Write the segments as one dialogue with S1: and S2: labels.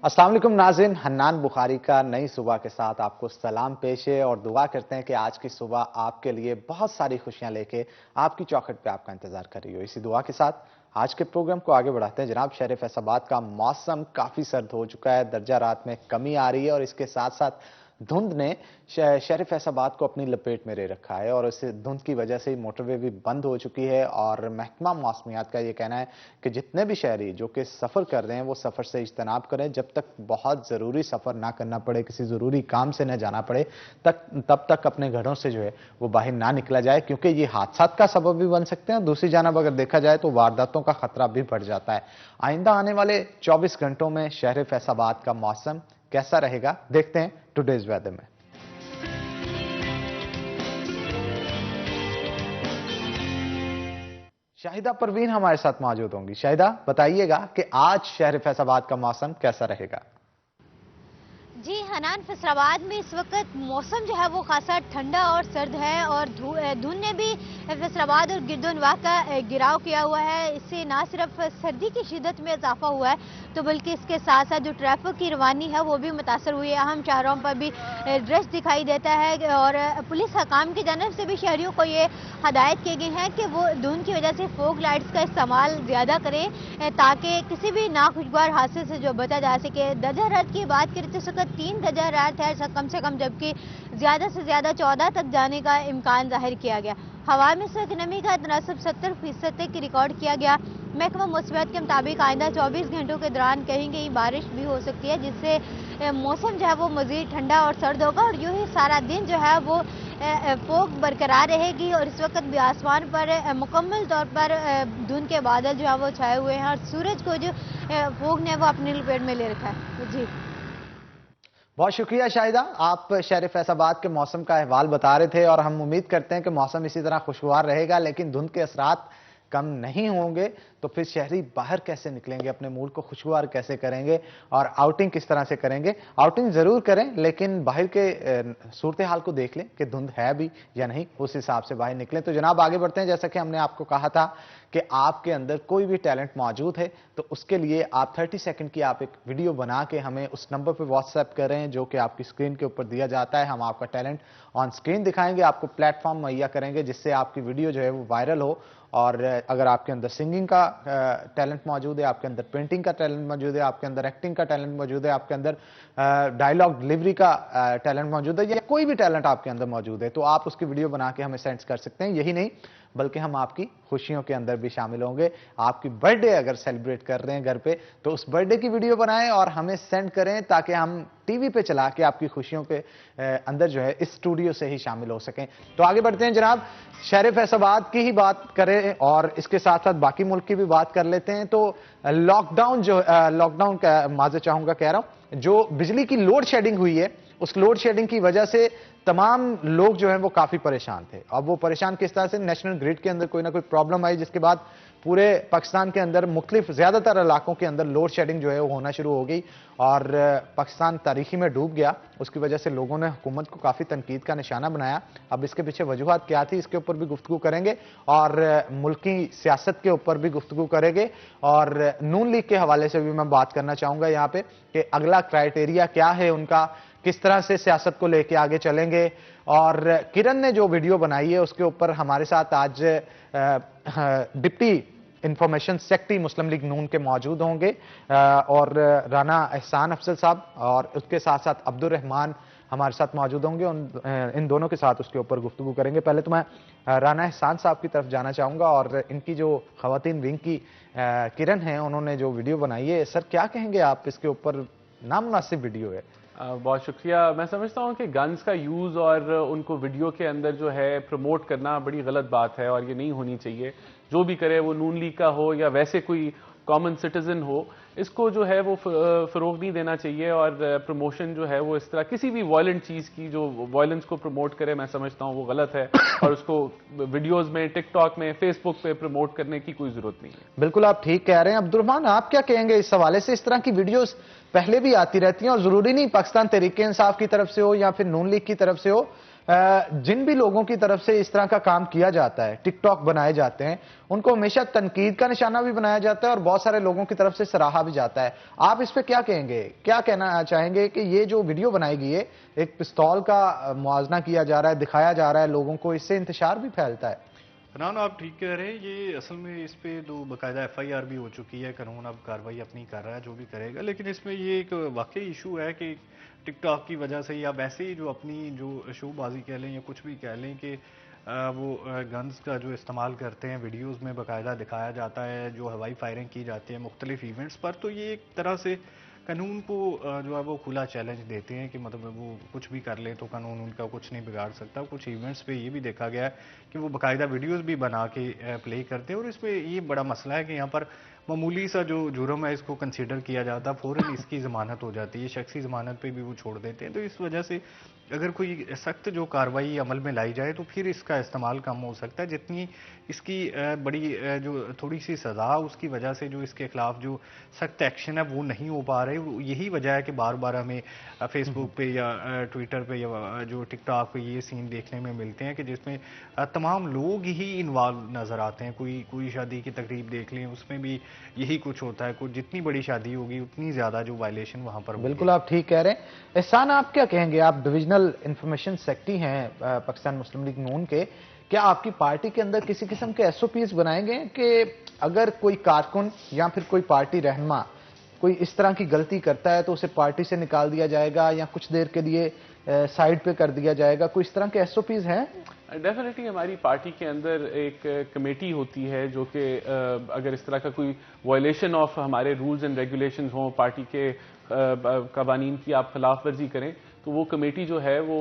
S1: अस्सलाम वालेकुम नाज़रीन, हन्नान बुखारी का नई सुबह के साथ आपको सलाम पेश है और दुआ करते हैं कि आज की सुबह आपके लिए बहुत सारी खुशियां लेके आपकी चौखट पे आपका इंतजार कर रही हो। इसी दुआ के साथ आज के प्रोग्राम को आगे बढ़ाते हैं। जनाब, शहर फैसलाबाद का मौसम काफी सर्द हो चुका है, दर्जा रात में कमी आ रही है और इसके साथ साथ धुंध ने शहर फैसलाबाद को अपनी लपेट में ले रखा है और इस धुंध की वजह से मोटरवे भी बंद हो चुकी है। और महकमा मौसमियात का ये कहना है कि जितने भी शहरी जो कि सफ़र कर रहे हैं वो सफ़र से इज्तनाब करें, जब तक बहुत ज़रूरी सफ़र ना करना पड़े, किसी ज़रूरी काम से न जाना पड़े तब तक अपने घरों से जो है वो बाहर ना निकला जाए, क्योंकि ये हादसा का सबब भी बन सकते हैं। दूसरी जानब अगर देखा जाए तो वारदातों का खतरा भी बढ़ जाता है। आइंदा आने वाले 24 घंटों में शहर फैसलाबाद का मौसम कैसा रहेगा, देखते हैं टुडेज वेदर में। शाहिदा परवीन हमारे साथ मौजूद होंगी। शाहिदा, बताइएगा कि आज शहर फैसलाबाद का मौसम कैसा रहेगा?
S2: जी हनान, फैसलाबाद में इस वक्त मौसम जो है वो खासा ठंडा और सर्द है और धुंध ने भी फैसलाबाद और गिरदोनवाह का गिराव किया हुआ है। इससे ना सिर्फ सर्दी की शिद्दत में इजाफा हुआ है तो बल्कि इसके साथ साथ जो ट्रैफिक की रवानी है वो भी मुतासर हुई है। अहम शहरों पर भी रश दिखाई देता है और पुलिस हकाम की जानब से भी शहरियों को ये हदायत की गई है कि वो धुंध की वजह से फोक लाइट्स का इस्तेमाल ज़्यादा करें ताकि किसी भी नाखुशगवार हादसे से जो बचा जा सके। दर्जा हरारत की बात करें तो इस वक्त 3 दर्जा हरारत है कम से कम, जबकि ज़्यादा से ज़्यादा 14 तक जाने का इम्कान जाहिर किया गया। हवा में से नमी का तनासब 70% तक रिकॉर्ड किया गया। महकमा मौसमियात के मुताबिक आइंदा 24 घंटों के दौरान कहीं कहीं बारिश भी हो सकती है, जिससे मौसम जो है वो मज़ीद ठंडा और सर्द होगा और यूं ही सारा दिन जो है वो फोग बरकरार रहेगी। और इस वक्त भी आसमान पर मुकम्मल तौर पर धुंध के बादल जो है वो छाए हुए हैं और सूरज को जो फोग ने वो अपनी लपेट में ले रखा है। जी,
S1: बहुत शुक्रिया शाहिदा, आप शहर फैसलाबाद के मौसम का अहवाल बता रहे थे और हम उम्मीद करते हैं कि मौसम इसी तरह खुशगवार रहेगा, लेकिन धुंध के असरात कम नहीं होंगे तो फिर शहरी बाहर कैसे निकलेंगे, अपने मूड को खुशगवार कैसे करेंगे और आउटिंग किस तरह से करेंगे? आउटिंग जरूर करें, लेकिन बाहर के सूरत हाल को देख लें कि धुंध है भी या नहीं, उस हिसाब से बाहर निकलें। तो जनाब आगे बढ़ते हैं। जैसा कि हमने आपको कहा था कि आपके अंदर कोई भी टैलेंट मौजूद है तो उसके लिए आप 30 सेकंड की आप एक वीडियो बना के हमें उस नंबर पर व्हाट्सएप करें जो कि आपकी स्क्रीन के ऊपर दिया जाता है। हम आपका टैलेंट ऑन स्क्रीन दिखाएंगे, आपको प्लेटफॉर्म मुहैया करेंगे जिससे आपकी वीडियो जो है वो वायरल हो। और अगर आपके अंदर सिंगिंग का टैलेंट मौजूद है, आपके अंदर पेंटिंग का टैलेंट मौजूद है, आपके अंदर एक्टिंग का टैलेंट मौजूद है, आपके अंदर डायलॉग डिलीवरी का टैलेंट मौजूद है, या कोई भी टैलेंट आपके अंदर मौजूद है तो आप उसकी वीडियो बना के हमें सेंड कर सकते हैं। यही नहीं बल्कि हम आपकी खुशियों के अंदर भी शामिल होंगे। आपकी बर्थडे अगर सेलिब्रेट कर रहे हैं घर पे तो उस बर्थडे की वीडियो बनाएं और हमें सेंड करें ताकि हम टीवी पे चला के आपकी खुशियों के अंदर जो है इस स्टूडियो से ही शामिल हो सकें। तो आगे बढ़ते हैं जनाब, शहर फैसलाबाद की ही बात करें और इसके साथ साथ बाकी मुल्क की भी बात कर लेते हैं। तो लॉकडाउन का माजर चाहूंगा कह रहा हूं, जो बिजली की लोड शेडिंग हुई है उस लोड शेडिंग की वजह से तमाम लोग जो हैं वो काफी परेशान थे। अब वो परेशान किस तरह से, नेशनल ग्रिड के अंदर कोई ना कोई प्रॉब्लम आई जिसके बाद पूरे पाकिस्तान के अंदर मुख्तलिफ ज्यादातर इलाकों के अंदर लोड शेडिंग जो है वो होना शुरू हो गई और पाकिस्तान तारीखी में डूब गया। उसकी वजह से लोगों ने हुकूमत को काफी तनकीद का निशाना बनाया। अब इसके पीछे वजूहात क्या थी इसके ऊपर भी गुफ्तगू करेंगे और मुल्की सियासत के ऊपर भी गुफ्तगू करेंगे और नून लीग के हवाले से भी मैं बात करना चाहूंगा यहाँ पे कि अगला क्राइटेरिया क्या है उनका, किस तरह से सियासत को लेके आगे चलेंगे। और किरण ने जो वीडियो बनाई है उसके ऊपर हमारे साथ आज डिप्टी इंफॉर्मेशन सेक्रेटरी मुस्लिम लीग नून के मौजूद होंगे और राना एहसान अफजल साहब, और उसके साथ साथ अब्दुल रहमान हमारे साथ मौजूद होंगे। इन दोनों के साथ उसके ऊपर गुफ्तगू करेंगे। पहले तो मैं राना एहसान साहब की तरफ जाना चाहूंगा और इनकी जो खवातीन विंग की किरण है उन्होंने जो वीडियो बनाई है, सर क्या कहेंगे आप इसके ऊपर? नामुनासिब वीडियो है।
S3: बहुत शुक्रिया। मैं समझता हूँ कि गन्स का यूज़ और उनको वीडियो के अंदर जो है प्रमोट करना बड़ी गलत बात है और ये नहीं होनी चाहिए। जो भी करे वो नून लीग का हो या वैसे कोई कॉमन सिटीजन हो, इसको जो है वो फ़रोग नहीं देना चाहिए और प्रमोशन जो है वो इस तरह किसी भी वायलेंट चीज़ की जो वायलेंस को प्रमोट करे, मैं समझता हूँ वो गलत है और उसको वीडियोस में, टिकटॉक में, फेसबुक पे प्रमोट करने की कोई ज़रूरत नहीं है।
S1: बिल्कुल आप ठीक कह रहे हैं। अब्दुल रहमान, आप क्या कहेंगे इस हवाले से? इस तरह की वीडियोस पहले भी आती रहती हैं और जरूरी नहीं पाकिस्तान तहरीक इंसाफ की तरफ से हो या फिर नून लीग की तरफ से हो, जिन भी लोगों की तरफ से इस तरह का काम किया जाता है, टिकटॉक बनाए जाते हैं, उनको हमेशा तनकीद का निशाना भी बनाया जाता है और बहुत सारे लोगों की तरफ से सराहा भी जाता है। आप इस पे क्या कहेंगे, क्या कहना चाहेंगे कि ये जो वीडियो बनाई गई है, एक पिस्तौल का मुआवजा किया जा रहा है, दिखाया जा रहा है लोगों को, इससे इंतशार भी फैलता है?
S4: फरहान, आप ठीक कह रहे हैं। ये असल में इस पे तो बाकायदा FIR भी हो चुकी है, कानून अब कार्रवाई अपनी कर रहा है, जो भी करेगा। लेकिन इसमें ये एक वाकई इशू है कि टिकटॉक की वजह से या वैसे ही जो अपनी जो शोबाजी कह लें या कुछ भी कह लें कि वो गन्स का जो इस्तेमाल करते हैं, वीडियोस में बाकायदा दिखाया जाता है, जो हवाई फायरिंग की जाती है मुख्तलिफ इवेंट्स पर, तो ये एक तरह से कानून को जो है वो खुला चैलेंज देते हैं कि मतलब वो कुछ भी कर ले तो कानून उनका कुछ नहीं बिगाड़ सकता। कुछ इवेंट्स पे ये भी देखा गया है कि वो बाकायदा वीडियोस भी बना के प्ले करते हैं, और इसमें ये बड़ा मसला है कि यहाँ पर मामूली सा जो जुर्म है इसको कंसीडर किया जाता है, फ़ौरन इसकी ज़मानत हो जाती है, शख्सी ज़मानत पे भी वो छोड़ देते हैं। तो इस वजह से अगर कोई सख्त जो कार्रवाई अमल में लाई जाए तो फिर इसका इस्तेमाल कम हो सकता है। जितनी इसकी बड़ी जो थोड़ी सी सज़ा, उसकी वजह से जो इसके खिलाफ जो सख्त एक्शन है वो नहीं हो पा रहे। यही वजह है कि बार बार हमें फेसबुक पे या ट्विटर पे या जो टिकटॉक पे ये सीन देखने में मिलते हैं कि जिसमें तमाम लोग ही इन्वॉल्व नज़र आते हैं। कोई शादी की तकरीब देख लें, उसमें भी यही कुछ होता है। कुछ जितनी बड़ी शादी होगी उतनी ज़्यादा जो वायलेशन वहाँ पर।
S1: बिल्कुल आप ठीक कह रहे हैं। एहसान, आप क्या कहेंगे? आप डिविजनल इंफॉर्मेशन सेक्रेटरी हैं पाकिस्तान मुस्लिम लीग नून के। क्या आपकी पार्टी के अंदर किसी किस्म के SOPs बनाएंगे कि अगर कोई कारकुन या फिर कोई पार्टी रहनुमा कोई इस तरह की गलती करता है तो उसे पार्टी से निकाल दिया जाएगा या कुछ देर के लिए साइड पे कर दिया जाएगा? कोई इस तरह के SOPs हैं?
S3: डेफिनेटली हमारी पार्टी के अंदर एक कमेटी होती है जो कि अगर इस तरह का कोई वायलेशन ऑफ हमारे रूल्स एंड रेगुलेशंस हों, पार्टी के कवानीन की आप खिलाफ वर्जी करें, तो वो कमेटी जो है वो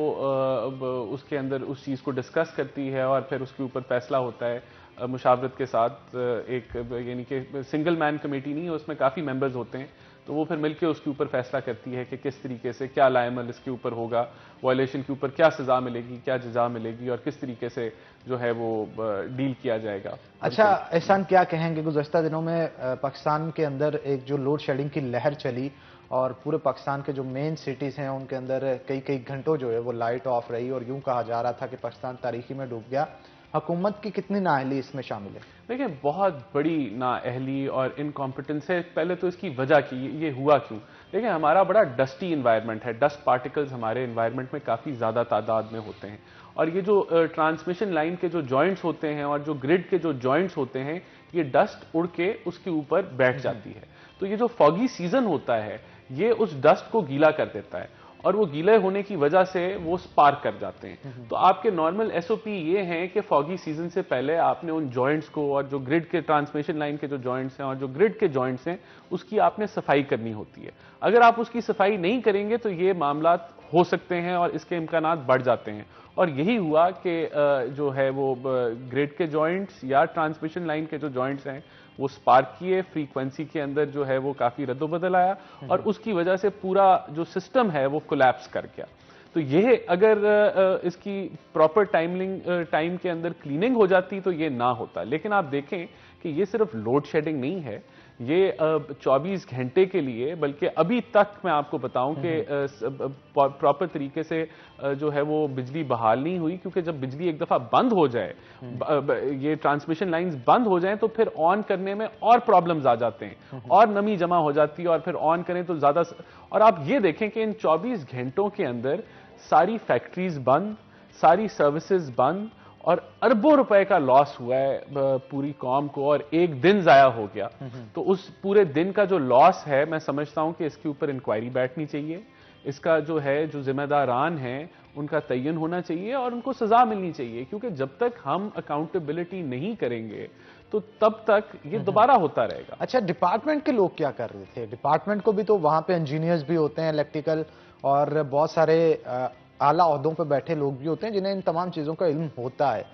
S3: उसके अंदर उस चीज़ को डिस्कस करती है और फिर उसके ऊपर फैसला होता है मुशावरत के साथ। एक यानी कि सिंगल मैन कमेटी नहीं है, उसमें काफ़ी मेंबर्स होते हैं, तो वो फिर मिलकर उसके ऊपर फैसला करती है कि किस तरीके से क्या लायमल इसके ऊपर होगा, वायलेशन के ऊपर क्या सज़ा मिलेगी, क्या जजा मिलेगी और किस तरीके से जो है वो डील किया जाएगा।
S1: अच्छा एहसान, क्या कहेंगे? गुज़श्ता दिनों में पाकिस्तान के अंदर एक जो लोड शेडिंग की लहर चली और पूरे पाकिस्तान के जो मेन सिटीज़ हैं उनके अंदर कई घंटों जो है वो लाइट ऑफ रही और यूं कहा जा रहा था कि पाकिस्तान तारीखी में डूब गया। हुकूमत की कितनी नाअहली इसमें शामिल है?
S3: देखिए, बहुत बड़ी नाअहली और इनकॉम्पिटेंस है। पहले तो इसकी वजह की ये हुआ क्यों? देखिए, हमारा बड़ा डस्टी इन्वायरमेंट है, डस्ट पार्टिकल्स हमारे इन्वायरमेंट में काफ़ी ज़्यादा तादाद में होते हैं और ये जो ट्रांसमिशन लाइन के जो जॉइंट्स होते हैं और जो ग्रिड के जो जॉइंट्स होते हैं, ये डस्ट उड़ के उसके ऊपर बैठ जाती है। तो ये जो फॉगी सीजन होता है ये उस डस्ट को गीला कर देता है और वो गीले होने की वजह से वो स्पार्क कर जाते हैं। तो आपके नॉर्मल SOP ये हैं कि फॉगी सीजन से पहले आपने उन जॉइंट्स को और जो ग्रिड के ट्रांसमिशन लाइन के जो जॉइंट्स हैं और जो ग्रिड के जॉइंट्स हैं उसकी आपने सफाई करनी होती है। अगर आप उसकी सफाई नहीं करेंगे तो ये मामला हो सकते हैं और इसके इम्कानात बढ़ जाते हैं। और यही हुआ कि जो है वो ग्रिड के जॉइंट्स या ट्रांसमिशन लाइन के जो जॉइंट्स हैं वो स्पार्क किए, फ्रीक्वेंसी के अंदर जो है वो काफ़ी रद्दोबदल आया और उसकी वजह से पूरा जो सिस्टम है वो कोलैप्स कर गया। तो ये अगर इसकी प्रॉपर टाइम के अंदर क्लीनिंग हो जाती तो ये ना होता। लेकिन आप देखें कि ये सिर्फ लोड शेडिंग नहीं है, ये 24 घंटे के लिए, बल्कि अभी तक मैं आपको बताऊं कि प्रॉपर तरीके से जो है वो बिजली बहाल नहीं हुई, क्योंकि जब बिजली एक दफ़ा बंद हो जाए, ये ट्रांसमिशन लाइंस बंद हो जाएं, तो फिर ऑन करने में और प्रॉब्लम्स आ जाते हैं और नमी जमा हो जाती है और फिर ऑन करें तो ज़्यादा। और आप ये देखें कि इन 24 घंटों के अंदर सारी फैक्ट्रीज बंद, सारी सर्विसेज बंद और अरबों रुपए का लॉस हुआ है पूरी कौम को और एक दिन जाया हो गया। तो उस पूरे दिन का जो लॉस है, मैं समझता हूं कि इसके ऊपर इंक्वायरी बैठनी चाहिए, इसका जो है जो जिम्मेदारान हैं उनका तयन होना चाहिए और उनको सजा मिलनी चाहिए, क्योंकि जब तक हम अकाउंटेबिलिटी नहीं करेंगे तो तब तक ये दोबारा होता रहेगा।
S1: अच्छा, डिपार्टमेंट के लोग क्या कर रहे थे? डिपार्टमेंट को भी तो वहां पे इंजीनियर्स भी होते हैं, इलेक्ट्रिकल और बहुत सारे आला ओहदों पे बैठे लोग भी होते हैं जिन्हें इन तमाम चीजों का इल्म होता है।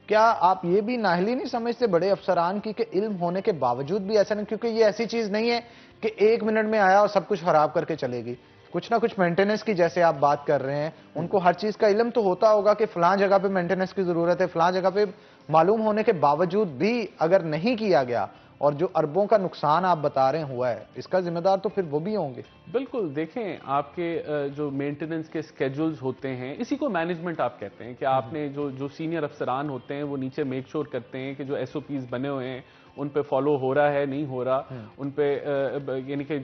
S1: क्या आप ये भी नाअहली नहीं समझते बड़े अफसरान की कि इल्म होने के बावजूद भी ऐसा नहीं? क्योंकि ये ऐसी चीज नहीं है कि 1 मिनट में आया और सब कुछ खराब करके चलेगी। कुछ ना कुछ मेंटेनेंस की, जैसे आप बात कर रहे हैं, उनको हर चीज का इल्म तो होता होगा कि फलां जगह पे मेंटेनेंस की जरूरत है, फलां जगह पे मालूम होने के बावजूद भी अगर नहीं किया गया और जो अरबों का नुकसान आप बता रहे हुआ है, इसका जिम्मेदार तो फिर वो भी होंगे।
S3: बिल्कुल, देखें आपके जो मेंटेनेंस के स्केड्यूल्स होते हैं, इसी को मैनेजमेंट आप कहते हैं कि आपने जो सीनियर अफसरान होते हैं वो नीचे मेक श्योर करते हैं कि जो एसओपीज बने हुए हैं उन पे फॉलो हो रहा है, नहीं हो रहा, उन पे यानी कि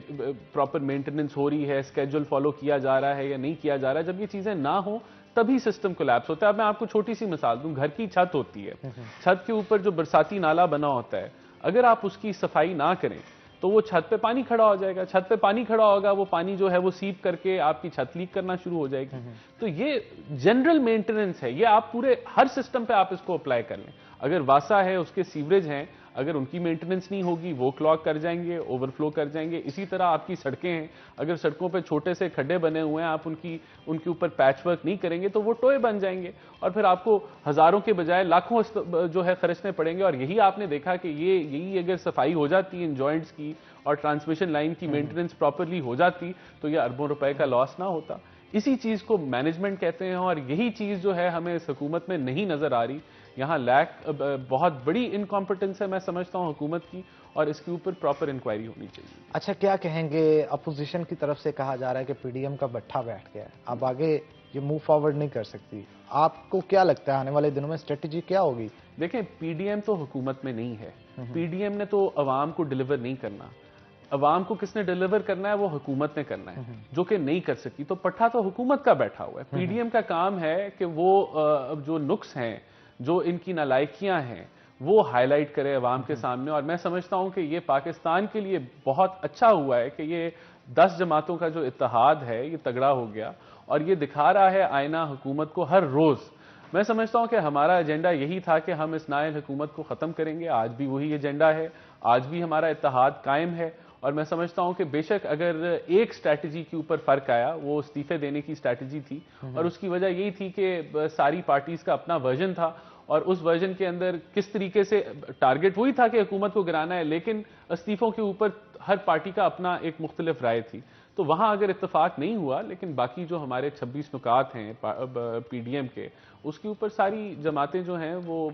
S3: प्रॉपर मेंटेनेंस हो रही है, स्केड्यूल फॉलो किया जा रहा है या नहीं किया जा रहा है। जब ये चीजें ना हो तभी सिस्टम कोलैप्स होता है। अब मैं आपको छोटी सी मिसाल दूं, घर की छत होती है, छत के ऊपर जो बरसाती नाला बना होता है, अगर आप उसकी सफाई ना करें तो वो छत पे पानी खड़ा हो जाएगा, छत पे पानी खड़ा होगा, वो पानी जो है वो सीप करके आपकी छत लीक करना शुरू हो जाएगी। तो ये जनरल मेंटेनेंस है, ये आप पूरे हर सिस्टम पे आप इसको अप्लाई कर लें। अगर वासा है, उसके सीवरेज हैं, अगर उनकी मेंटेनेंस नहीं होगी वो क्लॉग कर जाएंगे, ओवरफ्लो कर जाएंगे। इसी तरह आपकी सड़कें हैं, अगर सड़कों पे छोटे से खड्डे बने हुए हैं, आप उनके ऊपर पैच वर्क नहीं करेंगे तो वो टोए बन जाएंगे और फिर आपको हजारों के बजाय लाखों जो है खर्चने पड़ेंगे। और यही आपने देखा कि यही अगर सफाई हो जाती इन जॉइंट्स की और ट्रांसमिशन लाइन की मेंटेनेंस प्रॉपरली हो जाती तो ये अरबों रुपए का लॉस ना होता। इसी चीज को मैनेजमेंट कहते हैं और यही चीज जो है हमें इस हुकूमत में नहीं नजर आ रही। यहाँ बहुत बड़ी इनकॉम्पिटेंस है मैं समझता हूँ हुकूमत की, और इसके ऊपर प्रॉपर इंक्वायरी होनी चाहिए।
S1: अच्छा, क्या कहेंगे, अपोजिशन की तरफ से कहा जा रहा है कि पीडीएम का बट्ठा बैठ गया है, अब आगे ये मूव फॉरवर्ड नहीं कर सकती। आपको क्या लगता है आने वाले दिनों में स्ट्रेटेजी क्या होगी?
S3: देखें, पीडीएम तो हुकूमत में नहीं है, पीडीएम ने तो अवाम को डिलीवर नहीं करना। अवाम को किसने डिलीवर करना है? वो हुकूमत ने करना है, जो कि नहीं कर सकी। तो पट्टा तो हुकूमत का बैठा हुआ है। पीडीएम का काम है कि वो जो नुक्स हैं, जो इनकी नालायकियां हैं, वो हाईलाइट करे अवाम के सामने। और मैं समझता हूं कि ये पाकिस्तान के लिए बहुत अच्छा हुआ है कि ये 10 जमातों का जो इत्तेहाद है ये तगड़ा हो गया और ये दिखा रहा है आईना हुकूमत को हर रोज। मैं समझता हूं कि हमारा एजेंडा यही था कि हम इस नायल हुकूमत को खत्म करेंगे, आज भी वही एजेंडा है, आज भी हमारा इत्तेहाद कायम है। और मैं समझता हूं कि बेशक अगर एक स्ट्रैटेजी के ऊपर फर्क आया, वो इस्तीफे देने की स्ट्रैटेजी थी, और उसकी वजह यही थी कि सारी पार्टीज का अपना वर्जन था और उस वर्जन के अंदर किस तरीके से टारगेट वही था कि हुकूमत को गिराना है, लेकिन इस्तीफों के ऊपर हर पार्टी का अपना एक मुख्तलिफ राय थी। तो वहां अगर इत्तेफाक नहीं हुआ, लेकिन बाकी जो हमारे 26 नुकात हैं पीडीएम के, उसके ऊपर सारी जमातें जो हैं वो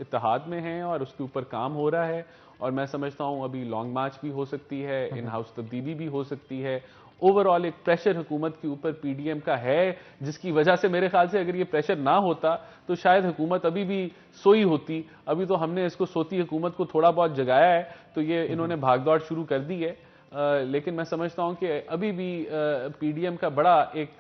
S3: इत्तेहाद में हैं और उसके ऊपर काम हो रहा है। और मैं समझता हूं अभी लॉन्ग मार्च भी हो सकती है, इन हाउस तब्दीली भी हो सकती है। ओवरऑल एक प्रेशर हुकूमत के ऊपर पीडीएम का है, जिसकी वजह से मेरे ख्याल से अगर ये प्रेशर ना होता तो शायद हुकूमत अभी भी सोई होती। अभी तो हमने इसको सोती हुकूमत को थोड़ा बहुत जगाया है, तो ये इन्होंने भागदौड़ शुरू कर दी है। लेकिन मैं समझता हूं कि अभी भी पीडीएम का बड़ा एक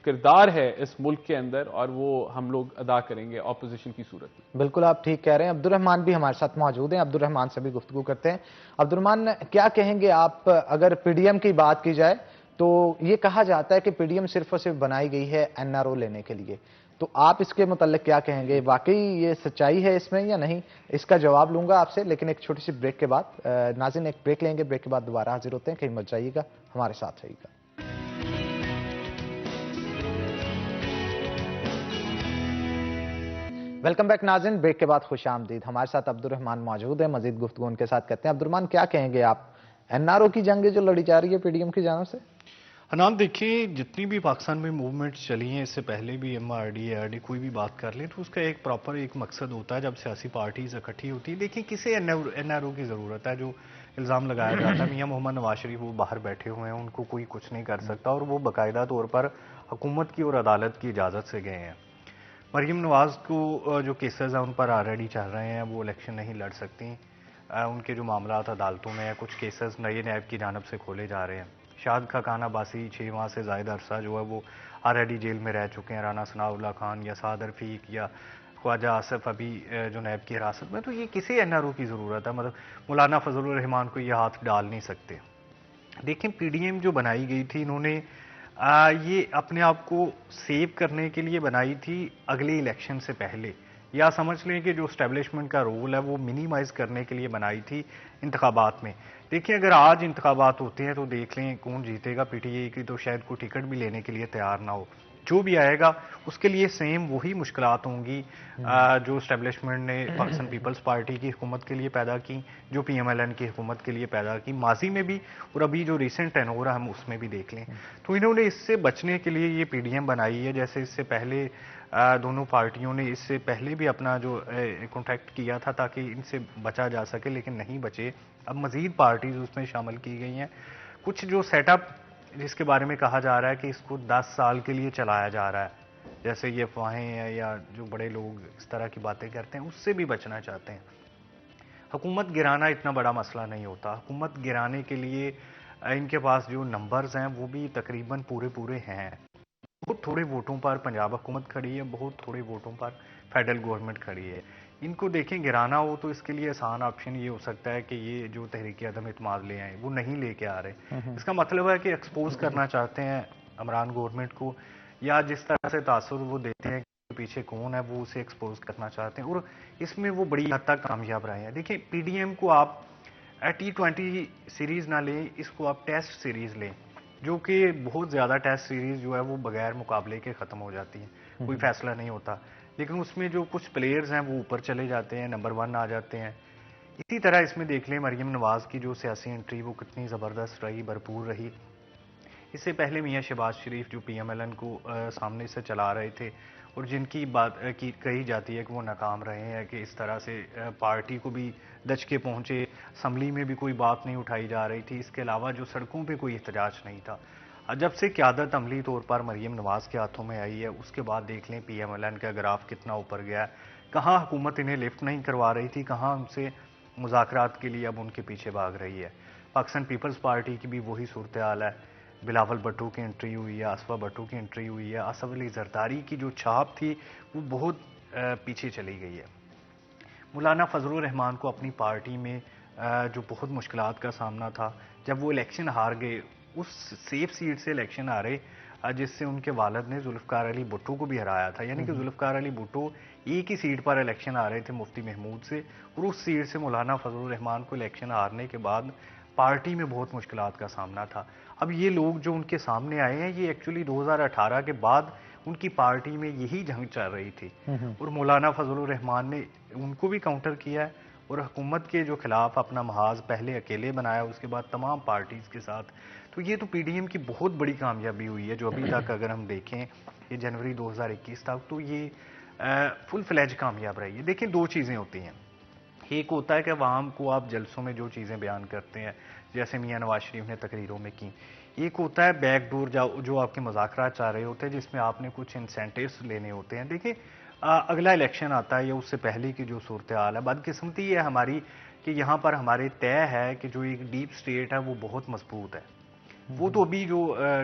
S3: किरदार है इस मुल्क के अंदर, और वो हम लोग अदा करेंगे ऑपोजिशन की सूरत में।
S1: बिल्कुल, आप ठीक कह रहे हैं। अब्दुर्रहमान भी हमारे साथ मौजूद हैं, अब्दुर्रहमान से भी गुफ्तगू करते हैं। अब्दुर्रहमान, क्या कहेंगे आप, अगर पीडीएम की बात की जाए तो ये कहा जाता है कि पीडीएम सिर्फ और सिर्फ बनाई गई है एनआरओ लेने के लिए, तो आप इसके मुताल्लिक क्या कहेंगे? वाकई ये सच्चाई है इसमें या नहीं? इसका जवाब लूंगा आपसे, लेकिन एक छोटी सी ब्रेक के बाद। नाज़रीन, एक ब्रेक लेंगे, ब्रेक के बाद दोबारा हाजिर होते हैं। कहीं मत जाइएगा, हमारे साथ रहिएगा। वेलकम बैक नाज़रीन, ब्रेक के बाद खुश आमदीद। हमारे साथ अब्दुर्रहमान मौजूद है, मजीद गुफ्तगू उनके साथ करते हैं। अब्दुर्रहमान, क्या कहेंगे आप, एनआरओ की जंग जो लड़ी जा रही है पीडीएम की जानिब से?
S4: हनान, देखिए, जितनी भी पाकिस्तान में मूवमेंट्स चली हैं, इससे पहले भी एमआरडी एआरडी कोई भी बात कर लें तो उसका एक प्रॉपर एक मकसद होता है जब सियासी पार्टीज इकट्ठी होती है। देखिए, किसे एनआरओ की ज़रूरत है? जो इल्ज़ाम लगाया जाता है मियां मोहम्मद नवाज शरीफ वो बाहर बैठे हुए हैं, उनको कोई कुछ नहीं कर सकता, और वो बाकायदा तौर पर हुकूमत की और अदालत की इजाज़त से गए हैं। मरीम नवाज को जो केसेस हैं उन पर ऑलरेडी चल रहे हैं, वो इलेक्शन नहीं लड़ सकती। उनके जो मामला अदालतों में है, कुछ केसेस नए नैब की जानब से खोले जा रहे हैं। शाद खान अब्बासी 6 माह से ज़ायद अरसा जो है वो ऑलरेडी जेल में रह चुके हैं। राना सनाउल्लाह खान या साद रफ़ीक या ख्वाजा आसिफ अभी जो नैब की हिरासत में। तो ये किसी एनआरओ की ज़रूरत है? मतलब मौलाना फजलुर रहमान को ये हाथ डाल नहीं सकते। देखें, पीडीएम जो बनाई गई थी, इन्होंने ये अपने आप को सेव करने के लिए बनाई थी अगले इलेक्शन से पहले, या समझ लें कि जो एस्टेब्लिशमेंट का रोल है वो मिनिमाइज करने के लिए बनाई थी इंतखाबात में। देखिए, अगर आज इंतखाबात होते हैं तो देख लें कौन जीतेगा। पीटीआई की तो शायद कोई टिकट भी लेने के लिए तैयार ना हो। जो भी आएगा उसके लिए सेम वही मुश्किलात होंगी जो एस्टेब्लिशमेंट ने पाकिस्तान पीपल्स पार्टी की हुकूमत के लिए पैदा की, जो PMLN की हुकूमत के लिए पैदा की माजी में भी, और अभी जो रिसेंट टेनोर है हम उसमें भी देख लें। तो इन्होंने इससे बचने के लिए ये PDM बनाई है। जैसे इससे पहले दोनों पार्टियों ने इससे पहले भी अपना जो कॉन्टैक्ट किया था ताकि इनसे बचा जा सके, लेकिन नहीं बचे। अब मजीद पार्टीज उसमें शामिल की गई हैं। कुछ जो सेटअप जिसके बारे में कहा जा रहा है कि इसको 10 साल के लिए चलाया जा रहा है, जैसे ये अफवाहें हैं या जो बड़े लोग इस तरह की बातें करते हैं, उससे भी बचना चाहते हैं। हुकूमत गिराना इतना बड़ा मसला नहीं होता। हुकूमत गिराने के लिए इनके पास जो नंबर्स हैं वो भी तकरीबन पूरे हैं। बहुत थोड़े वोटों पर पंजाब हुकूमत खड़ी है, बहुत थोड़े वोटों पर फेडरल गवर्नमेंट खड़ी है। इनको देखें गिराना हो तो इसके लिए आसान ऑप्शन ये हो सकता है कि ये जो तहरीक अदम इत्माद ले आए वो नहीं लेके आ रहे। इसका मतलब है कि एक्सपोज करना चाहते हैं इमरान गवर्नमेंट को, या जिस तरह से तासुर वो देते हैं कि पीछे कौन है वो उसे एक्सपोज करना चाहते हैं, और इसमें वो बड़ी हद तक कामयाब रहे हैं। देखिए PDM को आप T20 सीरीज ना लें, इसको आप टेस्ट सीरीज लें, जो कि बहुत ज़्यादा टेस्ट सीरीज जो है वो बगैर मुकाबले के ख़त्म हो जाती है, कोई फैसला नहीं होता। लेकिन उसमें जो कुछ प्लेयर्स हैं वो ऊपर चले जाते हैं, नंबर 1 आ जाते हैं। इसी तरह इसमें देख लें मरियम नवाज़ की जो सियासी एंट्री वो कितनी ज़बरदस्त रही, भरपूर रही। इससे पहले मियां शहबाज शरीफ जो PMLN को सामने से चला रहे थे और जिनकी बात कही जाती है कि वो नाकाम रहे हैं, कि इस तरह से पार्टी को भी दच के पहुंचे, असम्बली में भी कोई बात नहीं उठाई जा रही थी, इसके अलावा जो सड़कों पे कोई एहतजाज नहीं था। जब से क़यादत अमली तौर पर मरियम नवाज़ के हाथों में आई है, उसके बाद देख लें PMLN का ग्राफ कितना ऊपर गया है। कहाँ हुकूमत इन्हें लिफ्ट नहीं करवा रही थी, कहाँ उनसे मुज़ाकरात के लिए अब उनके पीछे भाग रही है। पाकिस्तान पीपल्स पार्टी की भी वही सूरत हाल है। बिलावल भुट्टो की एंट्री हुई है, आसफा भुट्टो की एंट्री हुई है, आसफ अली जरदारी की जो छाप थी वो बहुत पीछे चली गई है। मौलाना फजलुर रहमान को अपनी पार्टी में जो बहुत मुश्किलात का सामना था, जब वो इलेक्शन हार गए, उस सेफ सीट से इलेक्शन हारे जिससे उनके वालिद ने जुल्फ़िकार अली भुट्टो को भी हराया था। यानी कि जुल्फ़िकार अली भुट्टो एक ही सीट पर इलेक्शन आ रहे थे मुफ्ती महमूद से, और उस सीट से मौलाना फजलुर रहमान को इलेक्शन हारने के बाद पार्टी में बहुत मुश्किलात का सामना था। अब ये लोग जो उनके सामने आए हैं, ये एक्चुअली 2018 के बाद उनकी पार्टी में यही जंग चल रही थी, और मौलाना फजलुर रहमान ने उनको भी काउंटर किया है और हुकूमत के जो खिलाफ अपना महाज पहले अकेले बनाया, उसके बाद तमाम पार्टीज के साथ। तो ये तो PDM की बहुत बड़ी कामयाबी हुई है जो अभी तक अगर हम देखें ये जनवरी 2021 तक, तो ये फुल फ्लैज कामयाब रही है। देखिए 2 चीज़ें होती हैं, एक होता है कि अवाम को आप जलसों में जो चीज़ें बयान करते हैं, जैसे मियां नवाज शरीफ ने तकरीरों में की। एक होता है बैकडोर जो आपके मुज़ाकरात चाह रहे होते हैं, जिसमें आपने कुछ इंसेंटिव्स लेने होते हैं। देखिए अगला इलेक्शन आता है या उससे पहले की जो सूरत हाल है, बदकिस्मती है हमारी कि यहाँ पर हमारे तय है कि जो एक डीप स्टेट है वो बहुत मजबूत है। वो तो अभी जो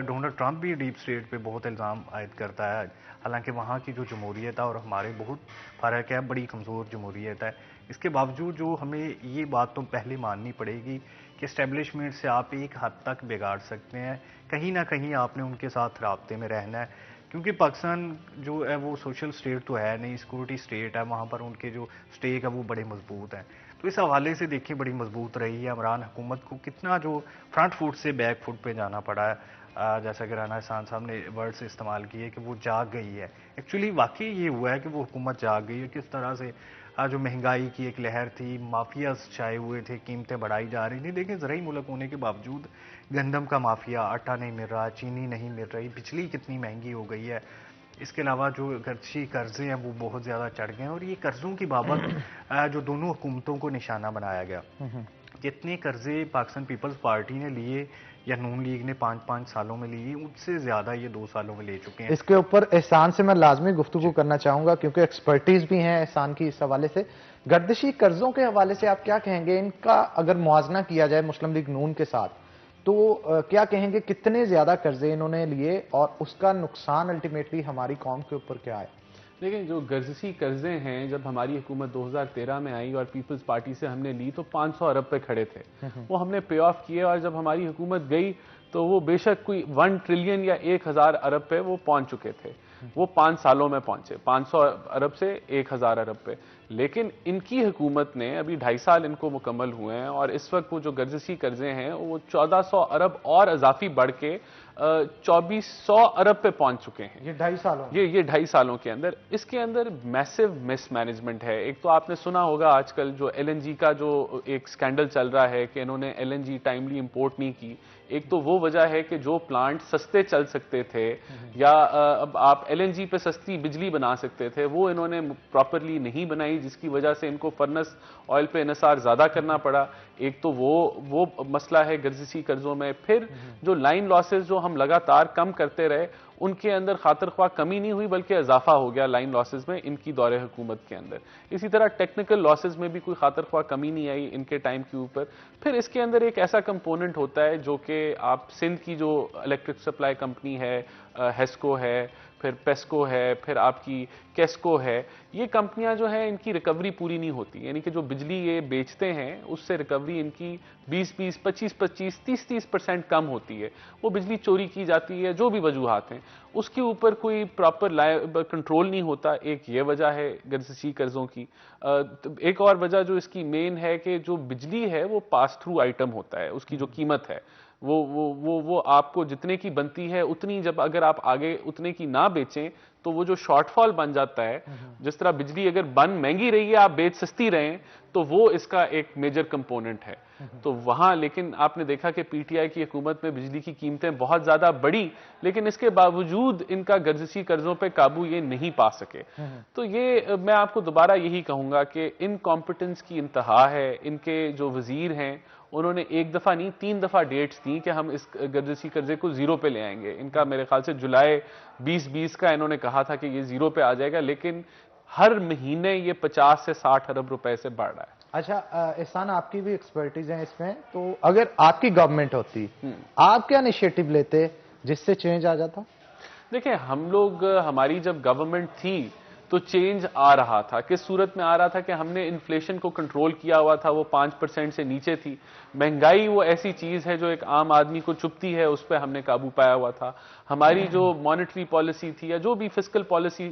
S4: डोनाल्ड ट्रंप भी डीप स्टेट पे बहुत इल्ज़ाम आयद करता है, हालांकि वहाँ की जो जमहूरियत है और हमारे बहुत फ़र्क है, बड़ी कमज़ोर जमहूरियत है। इसके बावजूद जो हमें ये बात तो पहले माननी पड़ेगी कि इस्टेब्लिशमेंट से आप एक हद तक बिगाड़ सकते हैं, कहीं ना कहीं आपने उनके साथ राब्ते में रहना है, क्योंकि पाकिस्तान जो है वो सोशल स्टेट तो है नहीं, सिक्योरिटी स्टेट है, वहाँ पर उनके जो स्टेक है वो बड़े मजबूत हैं। तो इस हवाले से देखिए बड़ी मजबूत रही है। इमरान हुकूमत को कितना जो फ्रंट फुट से बैक फुट पे जाना पड़ा है, जैसा कि राना एहसान साहब ने वर्ड्स इस्तेमाल किए कि वो जाग गई है। एक्चुअली वाकई ये हुआ है कि वो हुकूमत जाग गई है। किस तरह से जो महंगाई की एक लहर थी, माफियाज छाए हुए थे, कीमतें बढ़ाई जा रही थी। देखिए ज़राई मुल्क होने के बावजूद गंदम का माफिया, आटा नहीं मिल रहा, चीनी नहीं मिल रही, बिजली कितनी महंगी हो गई है। इसके अलावा जो गर्ची कर्जे हैं वो बहुत ज़्यादा चढ़ गए हैं, और ये कर्जों की बाबत जो दोनों हुकूमतों को निशाना बनाया गया। जितने कर्जे पाकिस्तान पीपल्स पार्टी ने लिए या नून लीग ने 5-5 सालों में लिए, उससे ज़्यादा ये 2 सालों में ले चुके हैं।
S1: इसके ऊपर एहसान से मैं लाजमी गुफ्तगू करना चाहूंगा, क्योंकि एक्सपर्टीज भी हैं एहसान की इस हवाले से। गर्दिशी कर्जों के हवाले से आप क्या कहेंगे? इनका अगर मुआवजना किया जाए मुस्लिम लीग नून के साथ, तो क्या कहेंगे कितने ज्यादा कर्जे इन्होंने लिए और उसका नुकसान अल्टीमेटली हमारी कौम के ऊपर क्या है?
S3: लेकिन जो गर्जी कर्जे हैं, जब हमारी हुकूमत 2013 में आई और पीपल्स पार्टी से हमने ली तो 500 अरब पे खड़े थे, वो हमने पे ऑफ किए, और जब हमारी हुकूमत गई तो वो बेशक कोई 1 ट्रिलियन या 1000 अरब पे वो पहुंच चुके थे। वो 5 सालों में पहुंचे 500 अरब से 1000 अरब पे। लेकिन इनकी हुकूमत ने अभी 2.5 साल इनको मुकम्मल हुए हैं और इस वक्त वो जो गर्जशी कर्जे हैं वो 1400 अरब और इजाफी बढ़ के 2400 अरब पे पहुंच चुके हैं।
S1: ये 2.5 सालों
S3: ये 2.5 सालों के अंदर। इसके अंदर मैसिव मिसमैनेजमेंट है। एक तो आपने सुना होगा आजकल जो एलएनजी का जो एक स्कैंडल चल रहा है कि इन्होंने एलएनजी टाइमली इंपोर्ट नहीं की। एक तो वो वजह है कि जो प्लांट सस्ते चल सकते थे या अब आप एलएनजी पे सस्ती बिजली बना सकते थे वो इन्होंने प्रॉपरली नहीं बनाई, जिसकी वजह से इनको फर्नेस ऑयल पे इन्हिसार ज्यादा करना पड़ा। एक तो वो मसला है गर्जशी कर्जों में। फिर जो लाइन लॉसेस जो हम लगातार कम करते रहे उनके अंदर खातिर ख्वाह कमी नहीं हुई बल्कि इजाफा हो गया लाइन लॉसेस में इनकी दौरे हुकूमत के अंदर। इसी तरह टेक्निकल लॉसेस में भी कोई खातिर ख्वाह कमी नहीं आई इनके टाइम के ऊपर। फिर इसके अंदर एक ऐसा कंपोनेंट होता है जो कि आप सिंध की जो इलेक्ट्रिक सप्लाई कंपनी है, हेस्को है, फिर पेस्को है, फिर आपकी केस्को है, ये कंपनियां जो है इनकी रिकवरी पूरी नहीं होती। यानी कि जो बिजली ये बेचते हैं उससे रिकवरी इनकी 20-20, 25-25, 30-30% कम होती है। वो बिजली चोरी की जाती है, जो भी वजूहात हैं उसके ऊपर कोई प्रॉपर कंट्रोल नहीं होता। एक ये वजह है गर्जशी कर्जों की। एक और वजह जो इसकी मेन है कि जो बिजली है वो पास थ्रू आइटम होता है, उसकी जो कीमत है वो आपको जितने की बनती है उतनी, जब अगर आप आगे उतने की ना बेचें तो वो जो शॉर्टफॉल बन जाता है। जिस तरह बिजली अगर बन महंगी रही है आप बेच सस्ती रहें तो वो इसका एक मेजर कंपोनेंट है। तो वहां लेकिन आपने देखा कि पीटीआई की हुकूमत में बिजली की कीमतें बहुत ज्यादा बढ़ी लेकिन इसके बावजूद इनका गर्जशी कर्जों पे काबू ये नहीं पा सके। तो ये मैं आपको दोबारा यही कहूंगा कि इनकॉम्पिटेंस की इंतहा है। इनके जो वजीर हैं उन्होंने एक दफा नहीं 3 दफा डेट्स दी कि हम इस गर्जशी कर्जे को जीरो पे ले आएंगे। इनका मेरे ख्याल से जुलाई 2020 का इन्होंने कहा था कि ये जीरो पे आ जाएगा, लेकिन हर महीने ये 50 से 60 अरब रुपए से बढ़ रहा है।
S1: अच्छा एहसान, आपकी भी एक्सपर्टीज है इसमें, तो अगर आपकी गवर्नमेंट होती आप क्या इनिशिएटिव लेते जिससे चेंज आ जाता?
S3: देखिए हम लोग, हमारी जब गवर्नमेंट थी तो चेंज आ रहा था। किस सूरत में आ रहा था कि हमने इन्फ्लेशन को कंट्रोल किया हुआ था, वो 5% से नीचे थी। महंगाई वो ऐसी चीज है जो एक आम आदमी को चुभती है, उस पर हमने काबू पाया हुआ था। हमारी जो मॉनेटरी पॉलिसी थी या जो भी फिस्कल पॉलिसी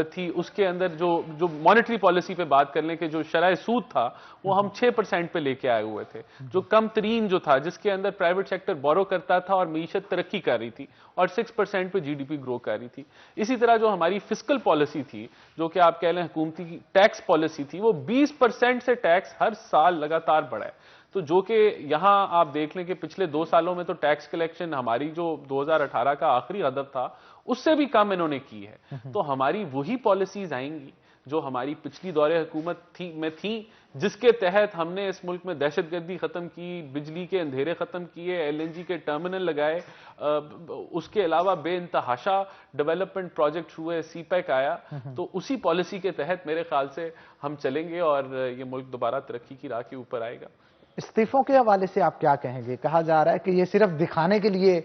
S3: थी उसके अंदर जो मॉनेटरी पॉलिसी पे बात कर लें कि जो शरह सूद था वो हम 6% पे लेके आए हुए थे, जो कम तरीन जो था, जिसके अंदर प्राइवेट सेक्टर बोरो करता था और मीशत तरक्की कर रही थी और 6% पे जीडीपी ग्रो कर रही थी। इसी तरह जो हमारी फिस्कल पॉलिसी थी, जो कि आप कह लें हुकूमती की टैक्स पॉलिसी थी, वो 20% से टैक्स हर साल लगातार बढ़ा है। तो जो कि यहां आप देख लें कि पिछले 2 सालों में तो टैक्स कलेक्शन हमारी जो 2018 का आखिरी अदद था उससे भी कम इन्होंने की है। तो हमारी वही पॉलिसीज आएंगी जो हमारी पिछली दौरे हुकूमत थी, जिसके तहत हमने इस मुल्क में दहशतगर्दी खत्म की, बिजली के अंधेरे खत्म किए, एलएनजी के टर्मिनल लगाए, उसके अलावा बेइंतहाशा डेवलपमेंट प्रोजेक्ट हुए, सीपैक आया। तो उसी पॉलिसी के तहत मेरे ख्याल से हम चलेंगे और ये मुल्क दोबारा तरक्की की राह के ऊपर आएगा।
S1: इस्तीफों के हवाले से आप क्या कहेंगे? कहा जा रहा है कि ये सिर्फ दिखाने के लिए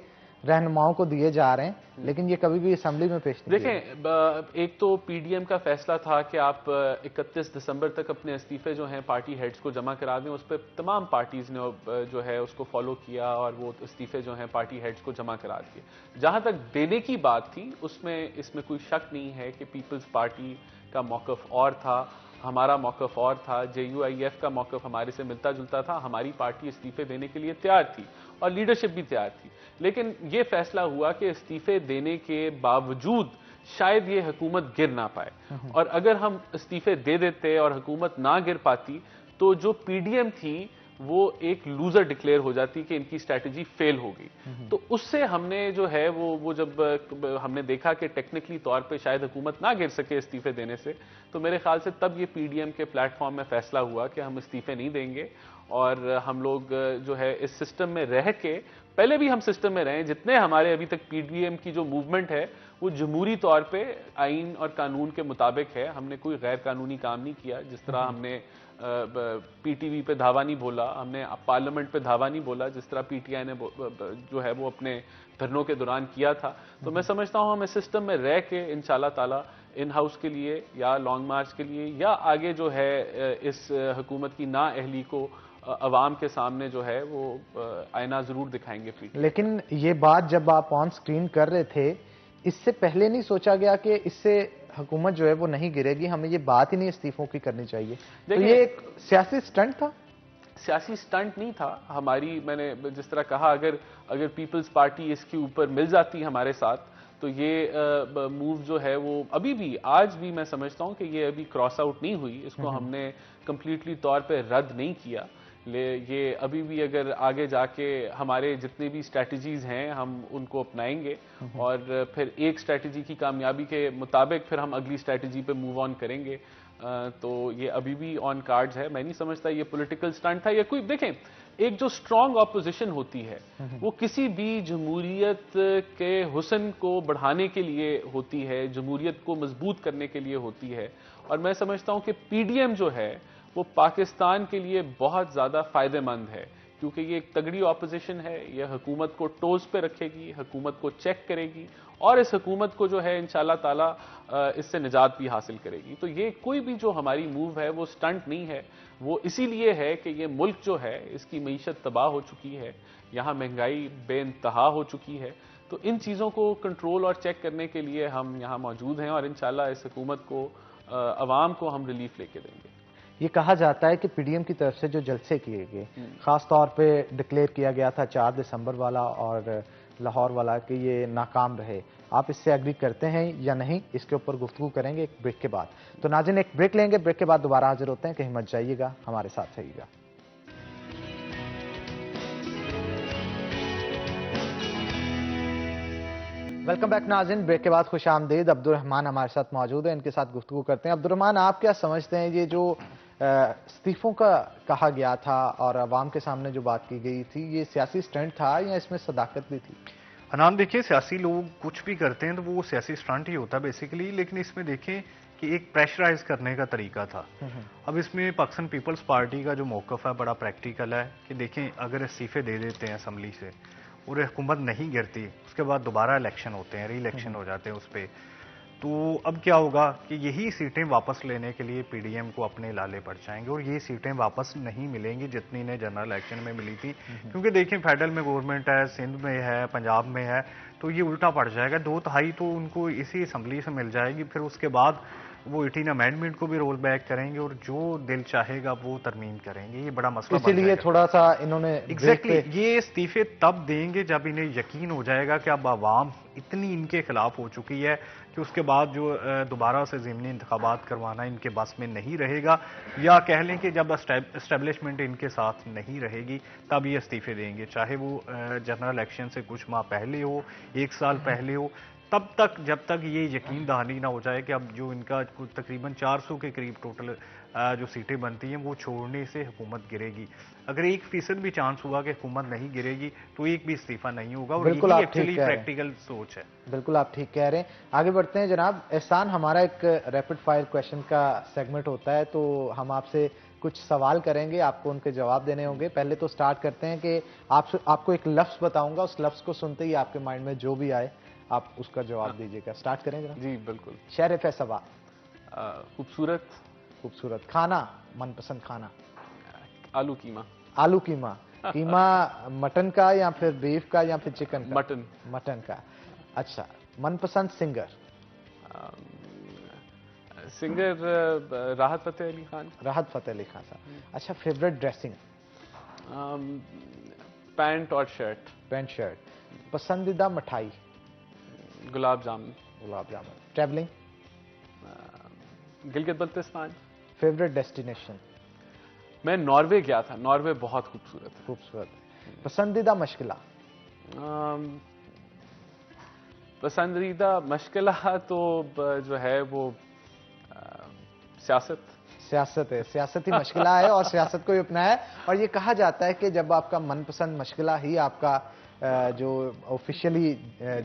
S1: रहनुमाओं को दिए जा रहे हैं, लेकिन ये कभी भी असेंबली में पेश नहीं।
S3: देखें, एक तो पीडीएम का फैसला था कि आप 31 दिसंबर तक अपने इस्तीफे जो हैं पार्टी हेड्स को जमा करा दें। उस पर तमाम पार्टीज ने जो है उसको फॉलो किया और वो इस्तीफे जो हैं पार्टी हेड्स को जमा करा दिए। जहां तक देने की बात थी उसमें इसमें कोई शक नहीं है कि पीपल्स पार्टी का मौकफ और था, हमारा मौकफ और था, JUIF का मौकफ हमारे से मिलता जुलता था। हमारी पार्टी इस्तीफे देने के लिए तैयार थी और लीडरशिप भी तैयार थी, लेकिन ये फैसला हुआ कि इस्तीफे देने के बावजूद शायद ये हुकूमत गिर ना पाए। और अगर हम इस्तीफे दे देते और हुकूमत ना गिर पाती तो जो पीडीएम थी वो एक लूजर डिक्लेयर हो जाती कि इनकी स्ट्रैटेजी फेल हो गई। तो उससे हमने जो है वो जब हमने देखा कि टेक्निकली तौर पे शायद हुकूमत ना गिर सके इस्तीफे देने से, तो मेरे ख्याल से तब ये पीडीएम के प्लेटफॉर्म में फैसला हुआ कि हम इस्तीफे नहीं देंगे और हम लोग जो है इस सिस्टम में रह के, पहले भी हम सिस्टम में रहे, जितने हमारे अभी तक पीडीएम की जो मूवमेंट है वो जमहूरी तौर पे आइन और कानून के मुताबिक है। हमने कोई गैर कानूनी काम नहीं किया। जिस तरह हमने पीटीवी पे धावा नहीं बोला, हमने पार्लियामेंट पे धावा नहीं बोला, जिस तरह पीटीआई ने जो है वो अपने धरनों के दौरान किया था। तो मैं समझता हूं हम इस सिस्टम में रह के इंशाल्लाह ताला इन हाउस के लिए या लॉन्ग मार्च के लिए या आगे जो है इस हुकूमत की नाअहली को अवाम के सामने जो है वो आईना जरूर दिखाएंगे।
S1: लेकिन ये बात जब आप ऑन स्क्रीन कर रहे थे, इससे पहले नहीं सोचा गया कि इससे हुकूमत जो है वो नहीं गिरेगी, हमें ये बात ही नहीं इस्तीफों की करनी चाहिए। तो
S3: देखिए-
S1: ये एक सियासी स्टंट था।
S3: सियासी स्टंट नहीं था हमारी, मैंने जिस तरह कहा, अगर पीपल्स पार्टी इसके ऊपर मिल जाती हमारे साथ, तो ये मूव जो है वो अभी भी, आज भी मैं समझता हूं कि ये अभी क्रॉस आउट नहीं हुई, इसको हमने कंप्लीटली तौर पे रद्द नहीं किया। ये अभी भी अगर आगे जाके हमारे जितने भी स्ट्रैटेजीज हैं हम उनको अपनाएंगे और फिर एक स्ट्रैटेजी की कामयाबी के मुताबिक फिर हम अगली स्ट्रैटेजी पे मूव ऑन करेंगे। तो ये अभी भी ऑन कार्ड्स है। मैं नहीं समझता ये पॉलिटिकल स्टंट था या कोई, देखें, एक जो स्ट्रांग ऑपोजिशन होती है वो किसी भी जमहूरियत के हुस्न को बढ़ाने के लिए होती है, जमहूरियत को मजबूत करने के लिए होती है। और मैं समझता हूं कि पीडीएम जो है वो पाकिस्तान के लिए बहुत ज्यादा फायदेमंद है, क्योंकि ये एक तगड़ी ऑपोजिशन है, ये हुकूमत को टोज पे रखेगी, हुकूमत को चेक करेगी और इस हुकूमत को जो है इंशाल्लाह ताला इससे निजात भी हासिल करेगी। तो ये कोई भी जो हमारी मूव है वो स्टंट नहीं है, वो इसीलिए है कि ये मुल्क जो है इसकी मईशत तबाह हो चुकी है, यहाँ महंगाई बेइंतहा हो चुकी है। तो इन चीज़ों को कंट्रोल और चेक करने के लिए हम यहाँ मौजूद हैं और इंशाल्लाह इस हुकूमत को, अवाम को हम रिलीफ लेके देंगे।
S1: ये कहा जाता है कि पीडीएम की तरफ से जो जलसे किए गए, खास तौर पे डिक्लेयर किया गया था 4 दिसंबर वाला और लाहौर वाला, कि ये नाकाम रहे, आप इससे एग्री करते हैं या नहीं? इसके ऊपर गुफ्तगू करेंगे एक ब्रेक के बाद। तो नाज़रीन, एक ब्रेक लेंगे, ब्रेक के बाद दोबारा हाजिर होते हैं, कहीं मत जाइएगा, हमारे साथ रहिएगा। वेलकम बैक नाज़रीन, ब्रेक के बाद खुश आमदीद। अब्दुर्रहमान हमारे साथ मौजूद है, इनके साथ गुफ्तगू करते हैं। अब्दुर्रहमान, आप क्या समझते हैं, ये जो इस्तीफों का कहा गया था और अवाम के सामने जो बात की गई थी, ये सियासी स्टंट था या इसमें सदाकत भी थी?
S4: हनान, देखिए, सियासी लोग कुछ भी करते हैं तो वो सियासी स्टंट ही होता है बेसिकली, लेकिन इसमें देखें कि एक प्रेशराइज करने का तरीका था। अब इसमें पाकिस्तान पीपल्स पार्टी का जो मौकफ है बड़ा प्रैक्टिकल है कि देखें, अगर इस्तीफे दे देते हैं असम्बली से और हुकूमत नहीं गिरती, उसके बाद दोबारा इलेक्शन होते हैं, री इलेक्शन हो जाते हैं उस पर, तो अब क्या होगा कि यही सीटें वापस लेने के लिए पीडीएम को अपने लाले पड़ जाएंगे और ये सीटें वापस नहीं मिलेंगी जितनी इन्हें जनरल इलेक्शन में मिली थी। क्योंकि देखें, फेडरल में गवर्नमेंट है, सिंध में है, पंजाब में है, तो ये उल्टा पड़ जाएगा। 2/3 तो उनको इसी असम्बली से मिल जाएगी, फिर उसके बाद वो 18 अमेंडमेंट को भी रोल बैक करेंगे और जो दिल चाहेगा वो तरमीम करेंगे। ये बड़ा मसला बन
S1: इसीलिए थोड़ा सा इन्होंने
S4: एग्जैक्टली ये इस्तीफे तब देंगे जब इन्हें यकीन हो जाएगा कि अब आवाम इतनी इनके खिलाफ हो चुकी है कि उसके बाद जो दोबारा से ज़िमनी इंतखाबात करवाना इनके बस में नहीं रहेगा, या कह लें कि जब एस्टेब्लिशमेंट इनके साथ नहीं रहेगी तब ये इस्तीफे देंगे, चाहे वो जनरल इलेक्शन से कुछ माह पहले हो, 1 साल पहले हो, तब तक जब तक ये यकीन दहानी ना हो जाए कि अब जो इनका तकरीबन 400 के करीब टोटल जो सीटें बनती हैं वो छोड़ने से हुकूमत गिरेगी। अगर 1% भी चांस हुआ कि हुकूमत नहीं गिरेगी तो एक भी इस्तीफा नहीं होगा। और
S1: बिल्कुल
S4: यही
S1: आप ठीक
S4: एक्चुअली
S1: कह रहे हैं।
S4: प्रैक्टिकल सोच है।
S1: बिल्कुल आप ठीक कह रहे हैं। आगे बढ़ते हैं जनाब। एहसान, हमारा एक रैपिड फायर क्वेश्चन का सेगमेंट होता है, तो हम आपसे कुछ सवाल करेंगे, आपको उनके जवाब देने होंगे। पहले तो स्टार्ट करते हैं कि आपको एक लफ्ज़ बताऊंगा, उस लफ्ज़ को सुनते ही आपके माइंड में जो भी आए आप उसका जवाब दीजिएगा। स्टार्ट करें जनाब।
S3: जी बिल्कुल।
S1: शहर फैसलाबाद।
S3: खूबसूरत।
S1: खूबसूरत। खाना, मनपसंद खाना?
S3: आलू कीमा।
S1: आलू कीमा। कीमा मटन का या फिर बीफ का या फिर चिकन का?
S3: मटन।
S1: मटन का। अच्छा, मनपसंद सिंगर?
S3: सिंगर राहत फतेह अली खान।
S1: राहत फतेह अली खान साहब। अच्छा, फेवरेट ड्रेसिंग?
S3: पैंट और शर्ट।
S1: Pant shirt. पसंदीदा मिठाई?
S3: Gulab jamun.
S1: Gulab jamun. Travelling?
S3: Gilgit Baltistan.
S1: Favourite destination?
S3: मैं नॉर्वे गया था, नॉर्वे बहुत खूबसूरत है।
S1: खूबसूरत। पसंदीदा मशगला?
S3: पसंदीदा मशगला तो जो है वो सियासत।
S1: सियासत है, सियासती मशगला है और सियासत को ही अपनाया है। और ये कहा जाता है कि जब आपका मनपसंद मशगला ही आपका जो ऑफिशियली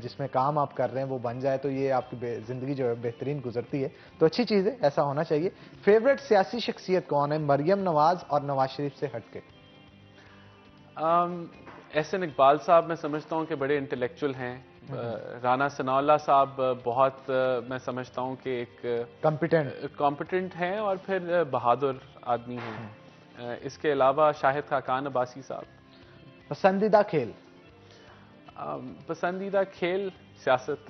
S1: जिसमें काम आप कर रहे हैं वो बन जाए, तो ये आपकी जिंदगी जो है बेहतरीन गुजरती है। तो अच्छी चीज़ है, ऐसा होना चाहिए। फेवरेट सियासी शख्सियत कौन है, मरियम नवाज और नवाज शरीफ से हटके?
S3: एहसन इकबाल साहब मैं समझता हूँ कि बड़े इंटेलेक्चुअल हैं। राना सनाउल्लाह साहब बहुत मैं समझता हूँ कि एक कॉम्पिटेंट हैं और फिर बहादुर आदमी हैं। इसके अलावा शाहिद खाकान अब्बासी साहब।
S1: पसंदीदा खेल?
S3: पसंदीदा खेल सियासत।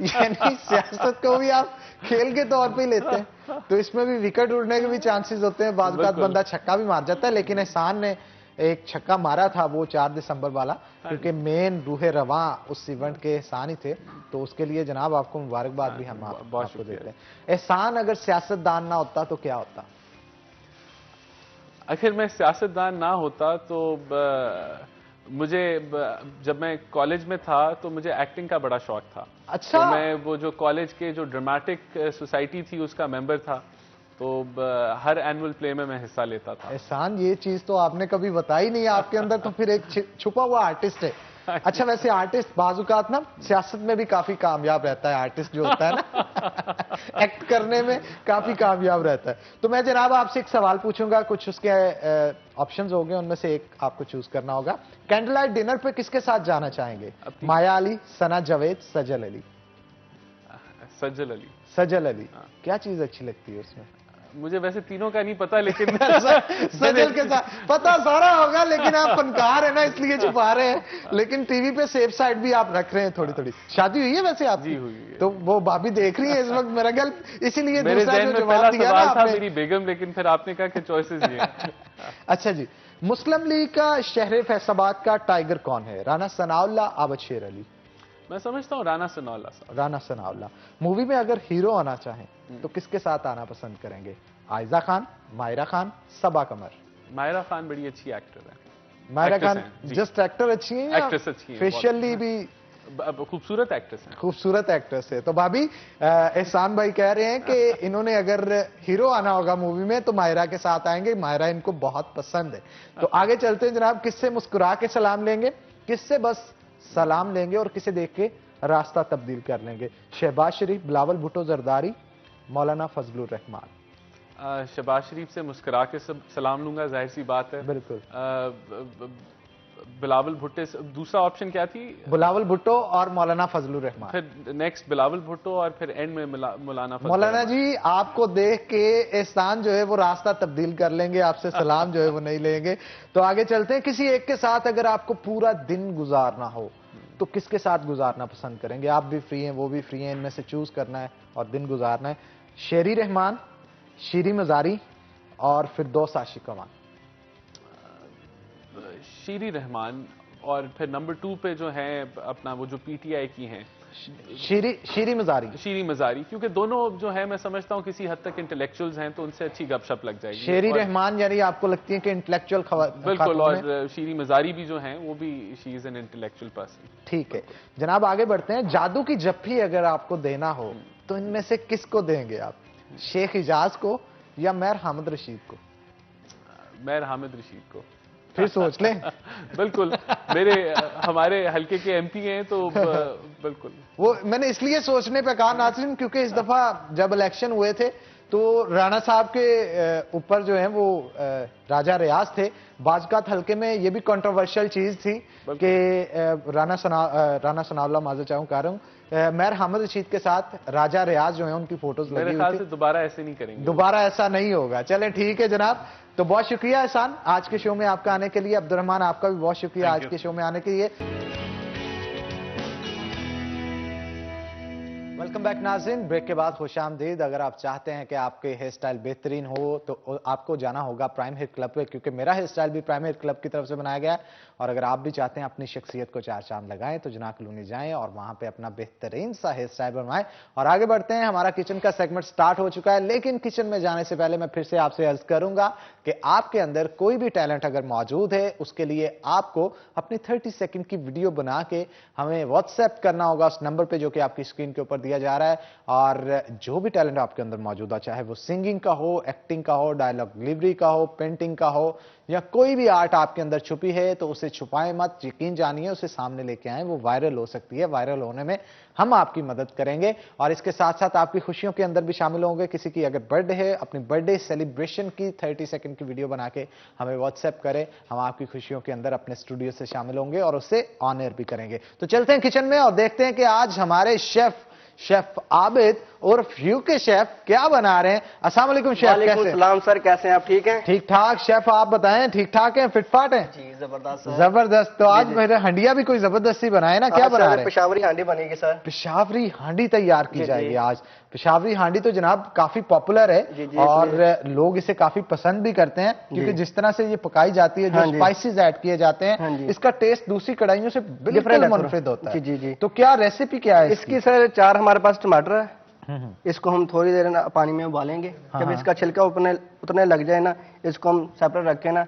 S1: यानी सियासत को भी आप खेल के तौर पे ही लेते हैं, तो इसमें भी विकेट उड़ने के भी चांसेस होते हैं, बाज़ बात बंदा छक्का भी मार जाता है। लेकिन एहसान ने एक छक्का मारा था, वो 4 दिसंबर वाला, क्योंकि मेन रूहे रवां उस इवेंट के एहसान ही थे, तो उसके लिए जनाब आपको मुबारकबाद भी हम आपको देते हैं। एहसान अगर सियासतदान ना होता तो क्या होता?
S3: आखिर मैं सियासतदान ना होता तो मुझे जब मैं कॉलेज में था तो मुझे एक्टिंग का बड़ा शौक था।
S1: अच्छा।
S3: तो मैं वो जो कॉलेज के जो ड्रामेटिक सोसाइटी थी उसका मेंबर था, तो हर एनुअल प्ले में मैं हिस्सा लेता था।
S1: एहसान, ये चीज तो आपने कभी बताई नहीं, आपके अंदर तो फिर एक छुपा हुआ आर्टिस्ट है। अच्छा, वैसे आर्टिस्ट बाजुकात ना सियासत में भी काफी कामयाब रहता है, आर्टिस्ट जो होता है ना एक्ट करने में काफी कामयाब रहता है। तो मैं जनाब आपसे एक सवाल पूछूंगा, कुछ उसके ऑप्शंस होंगे, उनमें से एक आपको चूज करना होगा। कैंडल लाइट डिनर पे किसके साथ जाना चाहेंगे? माया अली, सना जावेद, सजल अली?
S3: सजल अली।
S1: सजल अली, क्या चीज अच्छी लगती है उसमें?
S3: मुझे वैसे तीनों का नहीं पता, लेकिन
S1: सजल के साथ पता सारा होगा, लेकिन आप फनकार है ना इसलिए छुपा रहे हैं, लेकिन टीवी पे सेफ साइड भी आप रख रहे हैं थोड़ी थोड़ी। शादी हुई है वैसे आपकी?
S3: जी हुई है।
S1: तो वो भाभी देख रही है इस वक्त मेरा ख्याल, इसीलिए
S3: मेरे
S1: दूसरा
S3: ज़हन
S1: जो
S3: में
S1: जवाब
S3: पहला
S1: दिया ना
S3: सवाल था
S1: आपने।
S3: मेरी बेगम, लेकिन फिर आपने कहा कि चॉइसेस ये हैं।
S1: अच्छा जी, मुस्लिम लीग का शहर फैसलाबाद का टाइगर कौन है? राना सनाउल्लाह, आबद शेर अली?
S3: मैं समझता हूँ राना सनाउल्लाह साहब।
S1: राना सनाउल्लाह। मूवी में अगर हीरो आना चाहें तो किसके साथ आना पसंद करेंगे? आयजा खान, मायरा खान, सबा कमर?
S3: मायरा खान बड़ी अच्छी एक्टर है।
S1: मायरा
S3: Actress
S1: खान
S3: हैं, जी।
S1: जस्ट एक्टर अच्छी है,
S3: Actress अच्छी हैं,
S1: फेशियली भी
S3: खूबसूरत एक्ट्रेस है।
S1: खूबसूरत एक्ट्रेस है। तो भाभी एहसान भाई कह रहे हैं कि इन्होंने अगर हीरो आना होगा मूवी में तो मायरा के साथ आएंगे, मायरा इनको बहुत पसंद है। तो आगे चलते हैं जनाब, किससे मुस्कुरा के सलाम लेंगे, किससे बस सलाम लेंगे और किसे देख के रास्ता तब्दील कर लेंगे? शहबाज शरीफ, बिलावल भुट्टो जरदारी, मौलाना फजलुर रहमान?
S3: शहबाज शरीफ से मुस्कुरा के सलाम लूंगा, जाहिर सी बात है।
S1: बिल्कुल।
S3: बिलावल भुट्टे से दूसरा ऑप्शन क्या थी?
S1: बिलावल भुट्टो और मौलाना फजलुर रहमान।
S3: फिर नेक्स्ट बिलावल भुट्टो और फिर एंड में मौलाना फजलुर
S1: मौलाना
S3: रहमान।
S1: जी, आपको देख के एहसान जो है वो रास्ता तब्दील कर लेंगे, आपसे सलाम जो है वो नहीं लेंगे। तो आगे चलते हैं, किसी एक के साथ अगर आपको पूरा दिन गुजारना हो तो किसके साथ गुजारना पसंद करेंगे? आप भी फ्री हैं, वो भी फ्री हैं, इनमें से चूज करना है और दिन गुजारना है। शेरी रहमान, शीरी मजारी और फिर दोस्त आशिक अमान?
S3: शीरी रहमान, और फिर नंबर 2 पे जो है अपना वो जो पीटीआई की हैं
S1: शीरी मजारी।
S3: शीरी मजारी, क्योंकि दोनों जो है मैं समझता हूँ किसी हद तक इंटेलेक्चुअल्स हैं, तो उनसे अच्छी गपशप लग जाएगी।
S1: शेरी रहमान यानी आपको लगती है कि इंटेलेक्चुअल
S3: बिल्कुल, और शीरी मजारी भी जो हैं वो भी she is an intellectual person.
S1: ठीक है जनाब, आगे बढ़ते हैं। जादू की जफ्फी अगर आपको देना हो तो इनमें से किसको देंगे आप? शेख इजाज को या मैर हामिद रशीद को?
S3: मैर हामिद रशीद को।
S1: फिर सोच लें।
S3: बिल्कुल, हमारे हल्के के एमपी हैं, तो बिल्कुल
S1: वो मैंने इसलिए सोचने पे कहा नाज़रीन, क्योंकि इस दफा जब इलेक्शन हुए थे तो राणा साहब के ऊपर जो है वो राजा रियाज थे। बाजकात हल्के में ये भी कंट्रोवर्शियल चीज थी कि राणा सनाउल्लाह माजूद चाहूँ कह रहा हूँ, मैर हामिद रशीद के साथ राजा रियाज जो है उनकी फोटोज लगी हुई थी।
S3: मेरे ख्याल से दोबारा ऐसे नहीं करेंगे,
S1: दोबारा ऐसा नहीं होगा। चलें ठीक है जनाब, तो बहुत शुक्रिया एहसान आज के शो में आपका आने के लिए। अब्दुर्रहमान आपका भी बहुत शुक्रिया आज के शो में आने के लिए। वेलकम बैक नाज़रीन, ब्रेक के बाद खुशामदीद। अगर आप चाहते हैं कि आपके हेयर स्टाइल बेहतरीन हो तो आपको जाना होगा प्राइम हेयर क्लब पे, क्योंकि मेरा हेयर स्टाइल भी प्राइम हेयर क्लब की तरफ से बनाया गया है। और अगर आप भी चाहते हैं अपनी शख्सियत को चार चांद लगाएं तो जना कॉलोनी जाएं और वहां पे अपना बेहतरीन सा हेयर स्टाइल बनवाएं। और आगे बढ़ते हैं, हमारा किचन का सेगमेंट स्टार्ट हो चुका है, लेकिन किचन में जाने से पहले मैं फिर से आपसे अर्ज करूंगा कि आपके अंदर कोई भी टैलेंट अगर मौजूद है, उसके लिए आपको अपनी 30 सेकंड की वीडियो बना के हमें व्हाट्सएप करना होगा उस नंबर पे जो कि आपकी स्क्रीन के ऊपर दिया जा रहा है। और जो भी टैलेंट आपके अंदर मौजूद है, चाहे वो सिंगिंग का हो, एक्टिंग का हो, डायलॉग डिलीवरी का हो, पेंटिंग का हो, या कोई भी आर्ट आपके अंदर छुपी है, तो उसे छुपाएं मत, यकीन जानिए उसे सामने लेके आएं, वो वायरल हो सकती है। वायरल होने में हम आपकी मदद करेंगे और इसके साथ साथ आपकी खुशियों के अंदर भी शामिल होंगे। किसी की अगर बर्थडे है, अपनी बर्थडे सेलिब्रेशन की 30 सेकंड की वीडियो बना के हमें व्हाट्सएप करें, हम आपकी खुशियों के अंदर अपने स्टूडियो से शामिल होंगे और उससे ऑन एयर भी करेंगे। तो चलते हैं किचन में और देखते हैं कि आज हमारे शेफ आबिद उर्फ यूके शेफ क्या बना रहे हैं। अस्सलाम वालेकुम शेफ, कैसे?
S5: सलाम सर, कैसे हैं आप? ठीक हैं?
S1: ठीक ठाक शेफ, आप बताएं, ठीक ठाक हैं, फिटफाट हैं?
S5: जी जबरदस्त सर।
S1: जबरदस्त। तो आज मेरे हंडिया भी कोई जबरदस्ती बनाए ना, क्या बना रहे हैं?
S5: पेशावरी हांडी बनेगी सर।
S1: पेशावरी हांडी तैयार की
S5: जी,
S1: जाएगी
S5: जी।
S1: आज। पेशावरी हांडी तो जनाब काफी पॉपुलर है
S5: जी, जी,
S1: और लोग इसे काफी पसंद भी करते हैं, क्योंकि जिस तरह से ये पकाई जाती है, जो
S5: हाँ जी।
S1: स्पाइसेस ऐड किए जाते
S5: हाँ
S1: हैं,
S5: जी।
S1: इसका टेस्ट दूसरी कढ़ाइयों से बिल्कुल
S5: Different है थोड़ा।
S1: मुनफरिद होता है।
S5: जी, जी, जी।
S1: तो क्या रेसिपी क्या है
S5: इसकी सर 4 हमारे पास टमाटर है।
S1: हम्म।
S5: इसको हम थोड़ी देर ना पानी में उबालेंगे।
S1: हाँ,
S5: जब
S1: हाँ।
S5: इसका छिलका उतरने लग जाए ना, इसको हम सेपरेट रख के ना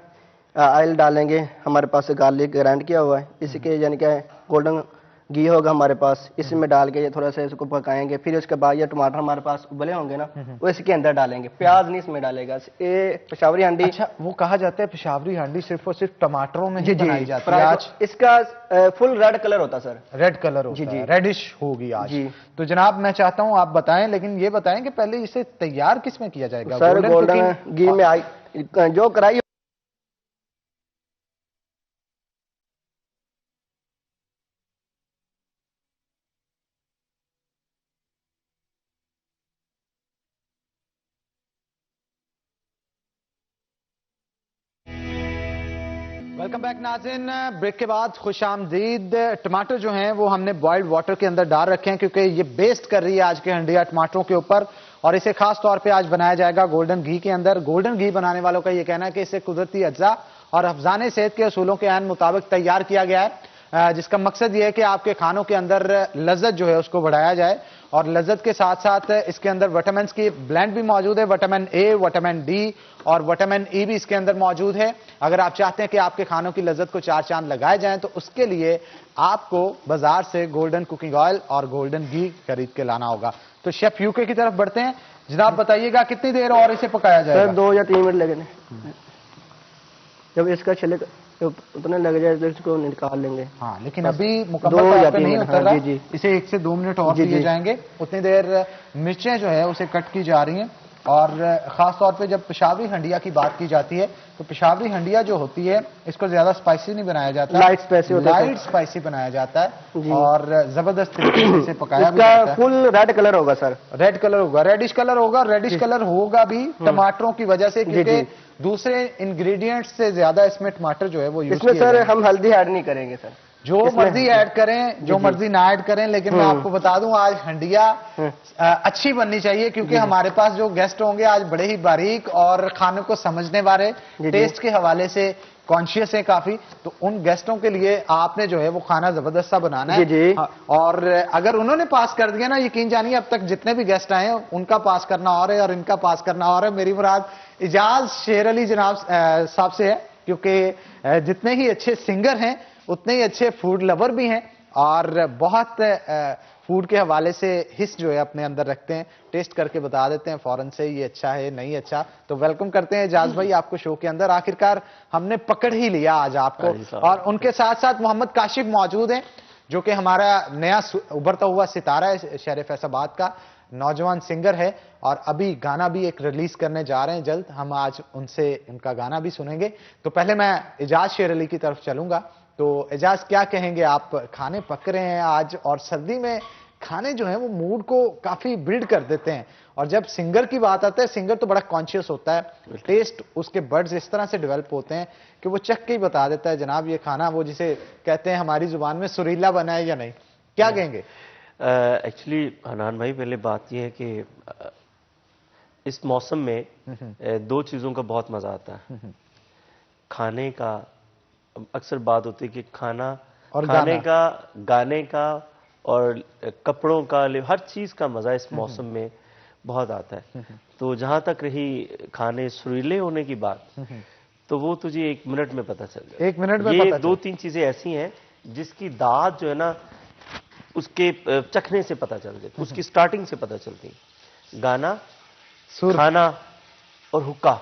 S5: ऑयल डालेंगे। हमारे पास गार्लिक ग्राइंड किया हुआ है, इसके यानी क्या है गोल्डन घी होगा हमारे पास, इसमें डाल के ये थोड़ा सा इसको पकाएंगे। फिर उसके बाद ये टमाटर हमारे पास उबले होंगे ना, वो इसके अंदर डालेंगे। प्याज नहीं इसमें डालेगा। ये पेशावरी हांडी।
S1: अच्छा, वो कहा जाता है पेशावरी हांडी सिर्फ और सिर्फ टमाटरों में ही
S5: जी जी
S1: बनाई जाती है। आज
S5: इसका फुल रेड कलर होता है सर।
S1: रेड कलर होता
S5: जी, जी।
S1: है, रेडिश होगी आज।
S5: जी।
S1: तो जनाब मैं चाहता हूं आप बताएं, लेकिन ये बताएं कि पहले इसे तैयार किस में किया जाएगा?
S5: सर गोल्डन घी में आई जो कढ़ाई।
S1: वेलकम बैक नाज़रीन। ब्रेक के बाद खुश आमदीद। टमाटर जो हैं वो हमने बॉइल्ड वाटर के अंदर डाल रखे हैं, क्योंकि ये बेस्ट कर रही है आज के हंडिया टमाटरों के ऊपर, और इसे खास तौर पे आज बनाया जाएगा गोल्डन घी के अंदर। गोल्डन घी बनाने वालों का ये कहना है कि इसे कुदरती अज्जा और अफजाने सेहत के असूलों के ऐन मुताबिक तैयार किया गया है, जिसका मकसद ये है कि आपके खानों के अंदर लज्जत जो है उसको बढ़ाया जाए, और लज्जत के साथ साथ इसके अंदर विटामिन की ब्लेंड भी मौजूद है। विटामिन ए, विटामिन डी और विटामिन ई भी इसके अंदर मौजूद है। अगर आप चाहते हैं कि आपके खानों की लज्जत को 4 चांद लगाए जाएं, तो उसके लिए आपको बाजार से गोल्डन कुकिंग ऑयल और गोल्डन घी खरीद के लाना होगा। तो शेफ यूके की तरफ बढ़ते हैं। जनाब बताइएगा कितनी देर और इसे पकाया
S5: सर
S1: जाएगा?
S5: 2 या 3 मिनट लगेंगे। जब इसका छिलका उतने लग जाए तो इसको निकाल लेंगे।
S1: हाँ, लेकिन अभी मुकम्मल
S5: 2
S1: तौर
S5: या
S1: पे
S5: 3
S1: नहीं
S5: मिनट।
S1: उतर रहा।
S5: हाँ, जी, जी।
S1: इसे 1 से 2 मिनट और
S5: जी,
S1: दिए
S5: जी।
S1: जाएंगे। उतनी देर मिर्चें जो है उसे कट की जा रही हैं, और खास तौर पे जब पेशावरी हंडिया की बात की जाती है, तो पेशावरी हंडिया जो होती है इसको ज्यादा स्पाइसी नहीं बनाया जाता,
S5: लाइट स्पाइसी होता है।
S1: लाइट स्पाइसी बनाया जाता है,
S5: जी।
S1: और जबरदस्त तरीके से इसे पकाया भी जाता
S5: इसका
S1: है।
S5: फुल रेड कलर होगा सर।
S1: रेड कलर होगा, रेडिश कलर होगा। रेडिश कलर होगा भी टमाटरों की वजह से, क्योंकि
S5: जी।
S1: दूसरे इंग्रेडिएंट्स से ज्यादा इसमें टमाटर जो है वो यूज
S5: इसमें
S1: किए
S5: सर
S1: जाएंगे।
S5: हम हल्दी ऐड नहीं करेंगे सर।
S1: जो
S5: इसमें-
S1: मर्जी ऐड करें, जो
S5: जी।
S1: मर्जी ना ऐड करें, लेकिन मैं आपको बता दूं आज हंडिया अच्छी बननी चाहिए, क्योंकि हमारे पास जो गेस्ट होंगे आज बड़े ही बारीक और खाने को समझने वाले,
S5: जी।
S1: टेस्ट के हवाले से कॉन्शियस है काफी। तो उन गेस्टों के लिए आपने जो है वो खाना जबरदस्त सा बनाना है।
S5: जी, जी।
S1: हाँ, और अगर उन्होंने पास कर दिया ना, यकीन जानिए अब तक जितने भी गेस्ट आए हैं उनका पास करना और है, और इनका पास करना और है। मेरी मुराद इजाज शेर अली जनाब साहब से है, क्योंकि जितने ही अच्छे सिंगर हैं उतने ही अच्छे फूड लवर भी हैं, और बहुत फूड के हवाले से हिस्स जो है अपने अंदर रखते हैं। टेस्ट करके बता देते हैं फौरन से ये अच्छा है नहीं अच्छा। तो वेलकम करते हैं एजाज भाई आपको शो के अंदर। आखिरकार हमने पकड़ ही लिया आज आपको, और उनके साथ साथ मोहम्मद काशिफ मौजूद हैं, जो कि हमारा नया उभरता हुआ सितारा है, शहर फैसलाबाद का नौजवान सिंगर है, और अभी गाना भी एक रिलीज करने जा रहे हैं जल्द। हम आज उनसे उनका गाना भी सुनेंगे। तो पहले मैं एजाज शेर अली की तरफ चलूंगा। तो एजाज क्या कहेंगे आप? खाने पक रहे हैं आज, और सर्दी में खाने जो हैं वो मूड को काफी बिल्ड कर देते हैं, और जब सिंगर की बात आती है, सिंगर तो बड़ा कॉन्शियस होता है, टेस्ट उसके बर्ड्स इस तरह से डेवलप होते हैं कि वो चख के ही बता देता है जनाब ये खाना, वो जिसे कहते हैं हमारी जुबान में सुरीला बना है या नहीं। क्या कहेंगे?
S6: एक्चुअली हनान भाई, पहले बात यह है कि इस मौसम में 2 चीज़ों का बहुत मज़ा आता है। खाने का अक्सर बात होती है कि खाना
S1: और
S6: खाने का, गाने का और कपड़ों का, हर चीज़ का मज़ा इस मौसम में बहुत आता है। तो जहाँ तक रही खाने सुरीले होने की बात, तो वो तुझे 1 मिनट में पता चल जाए।
S1: 1 मिनट में
S6: ये
S1: पता
S6: 2-3 चीज़ें ऐसी हैं जिसकी दाद जो है ना उसके चखने से पता चल जाती, उसकी स्टार्टिंग से पता चलती। गाना, खाना और हुक्का,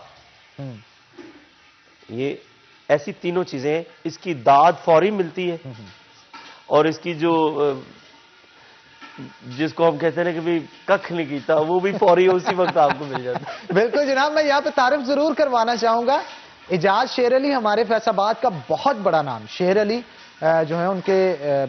S6: ये ऐसी तीनों चीजें, इसकी दाद फौरी मिलती है, और इसकी जो जिसको हम कहते हैं ना कि भाई कख नहीं कीता, वो भी फौरी उसी वक्त आपको मिल जाता है।
S1: बिल्कुल जनाब, मैं यहाँ पे तारीफ जरूर करवाना चाहूंगा। एजाज शेर अली हमारे फैसलाबाद का बहुत बड़ा नाम। शेर अली जो है उनके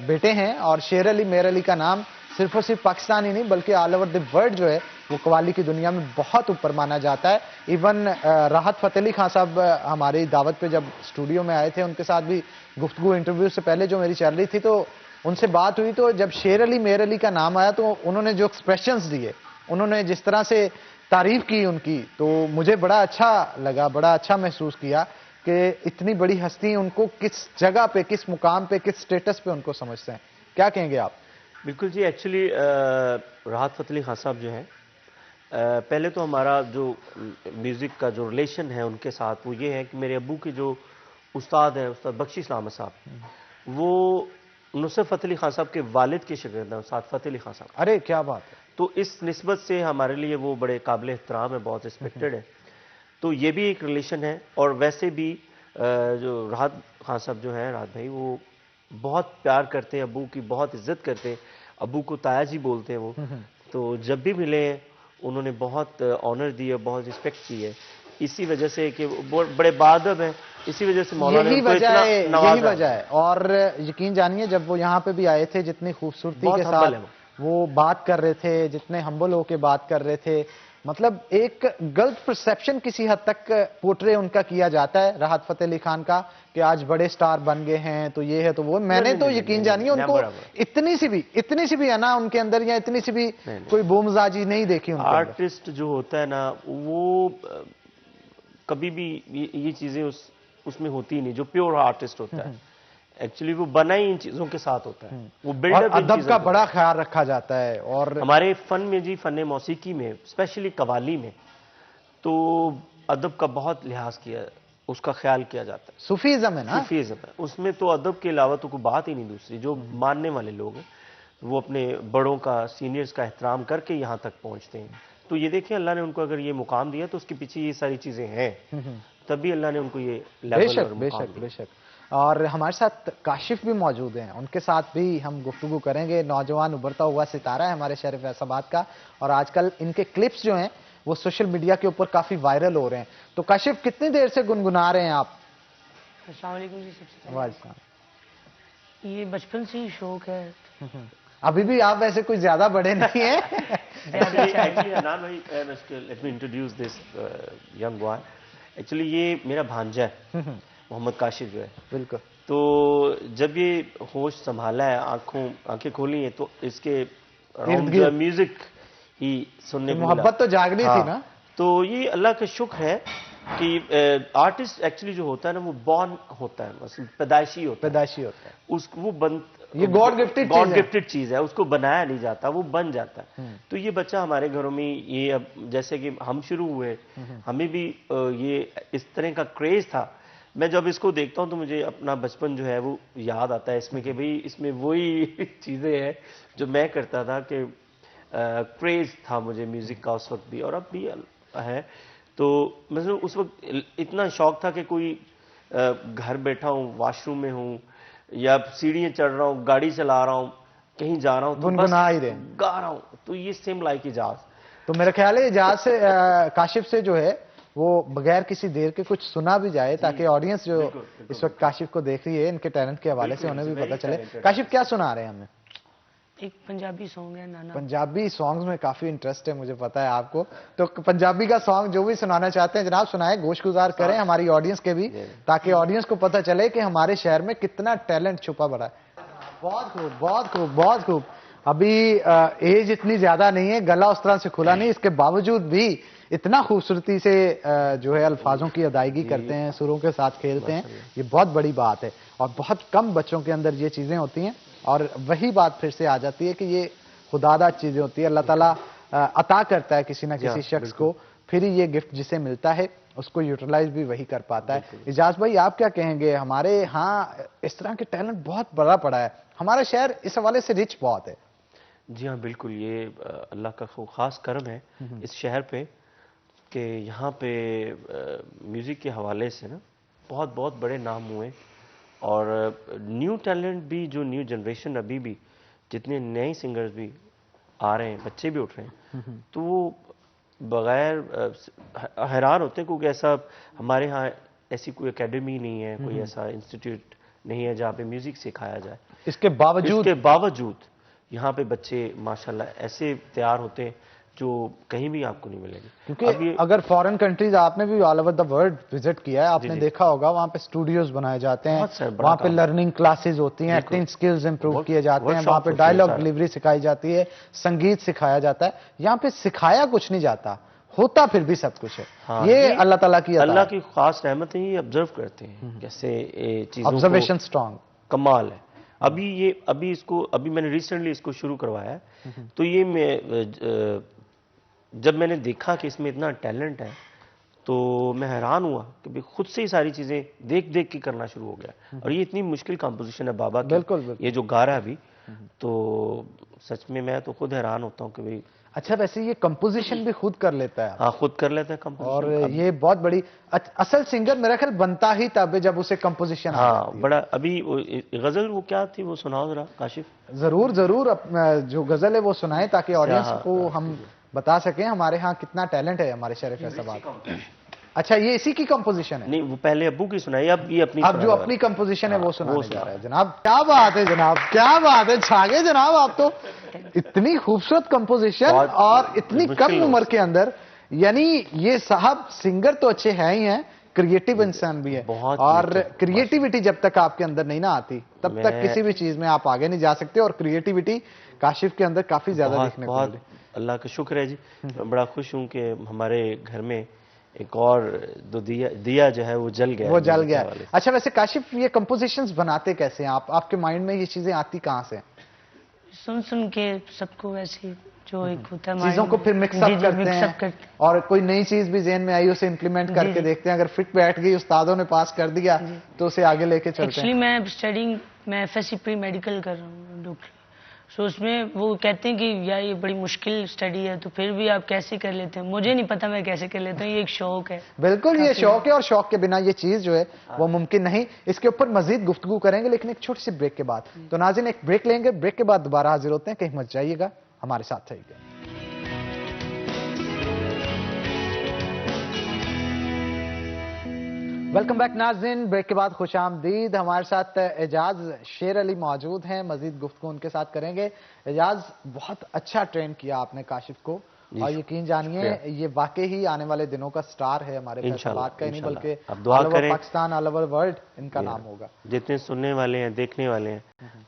S1: बेटे हैं, और शेर अली मेर अली का नाम सिर्फ और सिर्फ पाकिस्तान ही नहीं बल्कि ऑल ओवर द वर्ल्ड जो है वो कव्वाली की दुनिया में बहुत ऊपर माना जाता है। इवन राहत फतेह अली खान साहब हमारी दावत पे जब स्टूडियो में आए थे, उनके साथ भी गुफ्तगू इंटरव्यू से पहले जो मेरी चल रही थी, तो उनसे बात हुई, तो जब शेर अली मेर अली का नाम आया तो उन्होंने जो एक्सप्रेशंस दिए, उन्होंने जिस तरह से तारीफ की उनकी, तो मुझे बड़ा अच्छा लगा, बड़ा अच्छा महसूस किया कि इतनी बड़ी हस्ती उनको किस जगह पे, किस मुकाम पे, किस स्टेटस पे उनको समझते हैं। क्या कहेंगे आप?
S6: बिल्कुल जी, एक्चुअली राहत फतेह अली खान साहब जो हैं, पहले तो हमारा जो म्यूज़िक का जो रिलेशन है उनके साथ, वो ये है कि मेरे अब्बू के जो उस्ताद हैं, उस्ताद बख्शी इस्लाम साहब, वो नुसरत फतेह अली खान साहब के वालिद के शागिर्द हैं, उस्ताद फतेह अली खान साहब।
S1: अरे क्या बात है!
S6: तो इस निस्बत से हमारे लिए वो बड़े काबिल एहतराम है, बहुत रिस्पेक्टेड है। तो ये भी एक रिलेशन है। और वैसे भी जो राहत खान साहब जो हैं, राहत भाई, वो बहुत प्यार करते हैं अब्बू की, बहुत इज्जत करते हैं, अब्बू को ताया जी बोलते हैं वो। तो जब भी मिले उन्होंने बहुत ऑनर दिया, बहुत रिस्पेक्ट की है, इसी वजह से कि वो बड़े बादब हैं, इसी वजह से मौलाना ने उनको इतना नवाजा।
S1: यही वजह है। और यकीन जानिए जब वो यहाँ पे भी आए थे, जितनी खूबसूरती के साथ वो बात कर रहे थे, जितने हम्बल होके बात कर रहे थे, मतलब एक गलत परसेप्शन किसी हद तक पोर्ट्रे उनका किया जाता है राहत फतेह अली खान का कि आज बड़े स्टार बन गए हैं, तो ये है तो वो। मैंने तो यकीन जानिए उनको इतनी सी भी है ना उनके अंदर, या इतनी सी भी कोई बोमजाजी नहीं देखी उनके अंदर।
S6: आर्टिस्ट जो होता है ना, वो कभी भी ये चीजें उसमें होती ही नहीं, जो प्योर आर्टिस्ट होता है। एक्चुअली वो बना ही इन चीजों के साथ होता है, वो बिल्डअप
S1: अदब का बड़ा ख्याल रखा जाता है। और
S6: हमारे फन में जी, फन मौसीकी में, स्पेशली कव्वाली में, तो अदब का बहुत लिहाज किया, उसका ख्याल किया जाता है।
S1: सूफीज़्म है ना,
S6: सूफीज़्म है, उसमें तो अदब के अलावा तो कोई बात ही नहीं दूसरी। जो मानने वाले लोग हैं वो अपने बड़ों का, सीनियर्स का एहतराम करके यहाँ तक पहुँचते हैं। तो ये देखिए, अल्लाह ने उनको अगर ये मुकाम दिया तो उसके पीछे ये सारी चीजें हैं, तभी अल्लाह ने उनको ये लेवल और मुकाम दिया।
S1: बेशक। और हमारे साथ काशिफ भी मौजूद हैं, उनके साथ भी हम गुफ्तगू करेंगे। नौजवान उभरता हुआ सितारा है हमारे शहर फैसलाबाद का, और आजकल इनके क्लिप्स जो हैं वो सोशल मीडिया के ऊपर काफी वायरल हो रहे हैं। तो काशिफ, कितनी देर से गुनगुना रहे हैं आप?
S7: अस्सलाम वालेकुम जी। सबसे
S1: पहले
S7: ये बचपन से ही शौक है।
S1: अभी भी आप वैसे कोई ज्यादा बड़े नहीं हैं।
S6: Let me introduce this young boy. Actually ये मेरा भांजा है, मोहम्मद काशिफ जो है।
S1: बिल्कुल।
S6: तो जब ये होश संभाला है, आंखें खोली हैं, तो इसके म्यूजिक ही सुनने को
S1: मोहब्बत तो जागनी थी ना।
S6: तो ये अल्लाह का शुक्र है कि आर्टिस्ट एक्चुअली जो होता है ना, वो बॉर्न होता है, मतलब पैदाइशी होता है। वो ये गॉड गिफ्टेड चीज है, उसको बनाया नहीं जाता, वो बन जाता है। तो ये बच्चा हमारे घरों में, ये अब जैसे कि हम शुरू हुए, हमें भी ये इस तरह का क्रेज था। मैं जब इसको देखता हूं तो मुझे अपना बचपन जो है वो याद आता है इसमें, कि भाई इसमें वही चीजें हैं जो मैं करता था, कि क्रेज था मुझे म्यूजिक का उस वक्त भी, और अब भी है। तो मतलब उस वक्त इतना शौक था कि कोई घर बैठा हूँ, वॉशरूम में हूँ, या सीढ़ियाँ चढ़ रहा हूँ, गाड़ी चला रहा हूँ, कहीं जा रहा हूँ, तो बस गा रहा हूँ। तो ये सेम लाइक इजाज।
S1: तो मेरा ख्याल है इजाज से, काशिफ से जो है वो बगैर किसी देर के कुछ सुना भी जाए, ताकि ऑडियंस जो इस वक्त काशिफ को देख रही है, इनके टैलेंट के हवाले से उन्हें भी पता चले। काशिफ, क्या सुना रहे हैं हमें?
S7: एक पंजाबी सॉन्ग है नाना।
S1: पंजाबी सॉन्ग्स में काफी इंटरेस्ट है, मुझे पता है आपको। तो पंजाबी का सॉन्ग जो भी सुनाना चाहते हैं जनाब, सुनाए, गोशगुजार करें हमारी ऑडियंस के भी, ताकि ऑडियंस को पता चले कि हमारे शहर में कितना टैलेंट छुपा पड़ा है। बहुत खूब, बहुत खूब, बहुत खूब। अभी एज इतनी ज्यादा नहीं है, गला उस तरह से खुला नहीं, इसके बावजूद भी इतना खूबसूरती से जो है अल्फाजों की अदायगी करते हैं, सुरों के साथ खेलते हैं। ये बहुत बड़ी बात है, और बहुत कम बच्चों के अंदर ये चीजें होती हैं। और वही बात फिर से आ जाती है कि ये खुदादा चीजें होती है, अल्लाह ताला अता करता है किसी ना किसी शख्स को, फिर ही ये गिफ्ट जिसे मिलता है उसको यूटिलाइज भी वही कर पाता है। इजाज भाई, आप क्या कहेंगे? हमारे यहाँ इस तरह के टैलेंट बहुत बड़ा पड़ा है, हमारा शहर इस हवाले से रिच बहुत है।
S6: जी हाँ, बिल्कुल। ये अल्लाह का खास करम है इस शहर पे, कि यहाँ पे म्यूज़िक के हवाले से ना बहुत बहुत बड़े नाम हुए। और न्यू टैलेंट भी, जो न्यू जनरेशन अभी भी जितने नए सिंगर्स भी आ रहे हैं, बच्चे भी उठ रहे हैं, तो वो बगैर हैरान होते हैं, क्योंकि ऐसा हमारे यहाँ ऐसी कोई एकेडमी नहीं है, कोई ऐसा इंस्टीट्यूट नहीं है जहाँ पे म्यूज़िक सिखाया जाए।
S1: इसके बावजूद
S6: यहाँ पे बच्चे माशाल्लाह ऐसे तैयार होते हैं जो कहीं भी आपको नहीं मिलेंगे।
S1: क्योंकि अगर फॉरेन कंट्रीज आपने भी all over the world visit किया है, आपने देखा होगा वहाँ पे स्टूडियोज बनाए जाते हैं, वहाँ पे लर्निंग क्लासेस होती हैं, एक्टिंग स्किल्स इंप्रूव किए जाते हैं, वहाँ पे डायलॉग डिलीवरी सिखाई जाती है, संगीत सिखाया जाता है। यहाँ पे सिखाया कुछ नहीं जाता, होता फिर भी सब कुछ है। हाँ, ये अल्लाह ताला की
S6: अल्लाह की खास रहमत है, ये ऑब्जर्व करते हैं कैसे चीजों को,
S1: ऑब्जर्वेशन स्ट्रांग
S6: कमाल है। अभी मैंने रिसेंटली इसको शुरू करवाया है, तो ये मैं जब मैंने देखा कि इसमें इतना टैलेंट है तो मैं हैरान हुआ कि भाई खुद से ही सारी चीजें देख देख के करना शुरू हो गया। और ये इतनी मुश्किल कंपोजिशन है बाबा की,
S1: बिल्कुल।
S6: ये जो गा रहा है अभी, तो सच में मैं तो खुद हैरान होता हूँ कि भाई।
S1: अच्छा, वैसे ये कंपोजिशन भी खुद कर लेता है?
S6: हाँ, खुद कर लेता है कंपोजिशन।
S1: और ये बहुत बड़ी असल सिंगर मेरा ख्याल बनता ही तब है जब उसे कंपोजिशन आ जाती है।
S6: बड़ा अभी गजल वो क्या थी वो सुनाओ जरा काशिफ।
S1: जरूर जो गजल है वो सुनाए ताकि ऑडियंस को हम बता सकें हमारे यहाँ कितना टैलेंट है हमारे शरीफ फैसलाबाद। अच्छा, ये इसी की कंपोजिशन है?
S6: नहीं, वो पहले अब्बू की सुनाई, अब ये अपनी,
S1: अब जो अपनी कंपोजिशन है वो सुनाने जा रहा है। जनाब क्या बात है, जनाब क्या बात है, छागे जनाब आप तो। इतनी खूबसूरत कंपोजिशन और इतनी कम उम्र के अंदर, यानी ये साहब सिंगर तो अच्छे हैं ही हैं, क्रिएटिव इंसान भी है। और क्रिएटिविटी जब तक आपके अंदर नहीं ना आती तब तक किसी भी चीज में आप आगे नहीं जा सकते। और क्रिएटिविटी काशिफ के अंदर काफी ज्यादा देखने को मिली।
S6: अल्लाह का शुक्र है जी, बड़ा खुश हूँ कि हमारे घर में एक और दो दिया जो है वो जल गया।
S1: अच्छा, वैसे काशिफ ये कंपोजिशंस बनाते कैसे हैं आप? आपके माइंड में ये चीजें आती कहाँ से?
S7: सुन के सबको वैसे जो एक होता है
S1: चीजों को फिर मिक्सअप करते हैं और कोई नई चीज भी ज़हन में आई उसे इम्प्लीमेंट करके देखते हैं। अगर फिट बैठ गई, उस्तादों ने पास कर दिया तो उसे आगे लेके चलते हैं।
S7: एक्चुअली मैं एफएससी प्री मेडिकल कर रहा हूँ डॉक्टर, सो उसमें वो कहते हैं कि यार ये बड़ी मुश्किल स्टडी है, तो फिर भी आप कैसे कर लेते हैं? मुझे नहीं पता मैं कैसे कर लेता हूँ, ये एक शौक है।
S1: बिल्कुल, ये शौक है और शौक के बिना ये चीज जो है वो मुमकिन नहीं। इसके ऊपर मजीद गुफ्तगू करेंगे लेकिन एक छोटी सी ब्रेक के बाद। तो नाज़रीन एक ब्रेक लेंगे, ब्रेक के बाद दोबारा हाजिर होते हैं। कहीं मत जाइएगा, हमारे साथ रहिएगा। वेलकम बैक नाज़रीन, ब्रेक के बाद खुश आमदीद। हमारे साथ एजाज शेर अली मौजूद हैं, मजीद गुफ्तगू उनके साथ करेंगे। एजाज, बहुत अच्छा ट्रेन किया आपने काशिफ को और यकीन जानिए ये वाकई ही आने वाले दिनों का स्टार है हमारे फैसलाबाद का ही नहीं बल्कि पाकिस्तान ऑल ओवर वर्ल्ड इनका नाम होगा।
S6: जितने सुनने वाले हैं, देखने वाले हैं,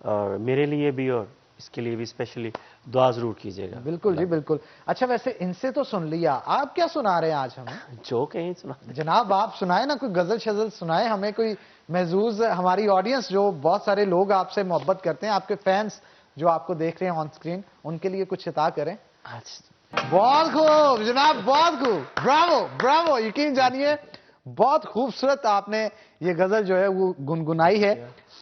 S6: और मेरे लिए भी और इसके लिए भी स्पेशली दुआ जरूर कीजिएगा।
S1: बिल्कुल जी बिल्कुल। अच्छा, वैसे इनसे तो सुन लिया, आप क्या सुना रहे हैं आज हमें?
S6: जो कहीं सुना
S1: जनाब, आप सुनाए ना, कोई गजल शजल सुनाए हमें, कोई महजूज। हमारी ऑडियंस जो बहुत सारे लोग आपसे मोहब्बत करते हैं, आपके फैंस जो आपको देख रहे हैं ऑन स्क्रीन, उनके लिए कुछ अता करें। बहुत खूब जनाब, बहुत खूब, ब्रावो ब्रावो। यकीन जानिए बहुत खूबसूरत आपने ये गजल जो है वो गुनगुनाई है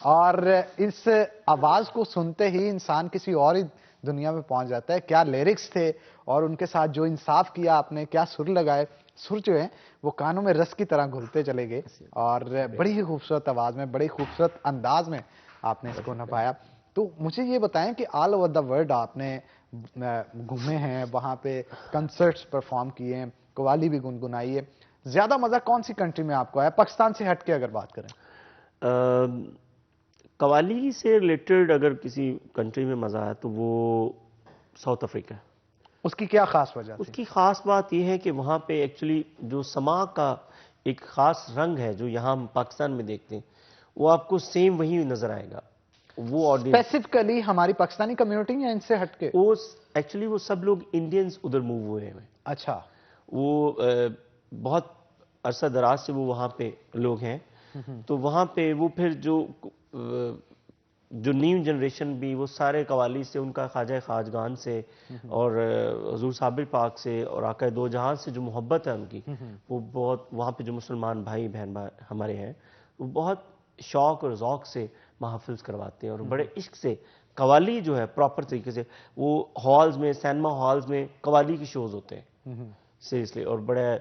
S1: और इस आवाज को सुनते ही इंसान किसी और ही दुनिया में पहुंच जाता है। क्या लिरिक्स थे और उनके साथ जो इंसाफ किया आपने, क्या सुर लगाए। सुर जो है वो कानों में रस की तरह घुलते चले गए और बड़ी ही खूबसूरत आवाज में, बड़ी खूबसूरत अंदाज में आपने इसको निभाया। तो मुझे ये बताएं कि ऑल ओवर द वर्ल्ड आपने घूमे हैं, वहां पे कंसर्ट्स परफॉर्म किए हैं, कव्वाली भी गुनगुनाई है। ज्यादा मजा कौन सी कंट्री में आपको आया, पाकिस्तान से हट के अगर बात करें?
S6: कव्वाली से रिलेटेड अगर किसी कंट्री में मजा आया तो वो साउथ अफ्रीका।
S1: उसकी क्या खास वजह थी?
S6: उसकी खास बात यह है कि वहां पे एक्चुअली जो समा का एक खास रंग है जो यहाँ हम पाकिस्तान में देखते हैं, वो आपको सेम वही नजर आएगा। वो ऑडियंस
S1: स्पेसिफिकली हमारी पाकिस्तानी कम्युनिटी या इनसे हटके?
S6: वो एक्चुअली वो सब लोग इंडियंस उधर मूव हुए हैं।
S1: अच्छा।
S6: वो बहुत अरसा दराज से वो वहाँ पे लोग हैं, तो वहाँ पे वो फिर जो न्यू जनरेशन भी वो सारे कवाली से, उनका ख्वाजा खाजगान से और हुजूर साबिर पाक से और आका दो जहां से जो मोहब्बत है उनकी, वो बहुत वहाँ पे जो मुसलमान भाई बहन हमारे हैं वो बहुत शौक और ज़ौक से महफिल्स करवाते हैं और बड़े इश्क से कवाली जो है प्रॉपर तरीके से वो हॉल्स में, सिनेमा हॉल्स में कवाली के शोज होते हैं सीरियसली, और बड़े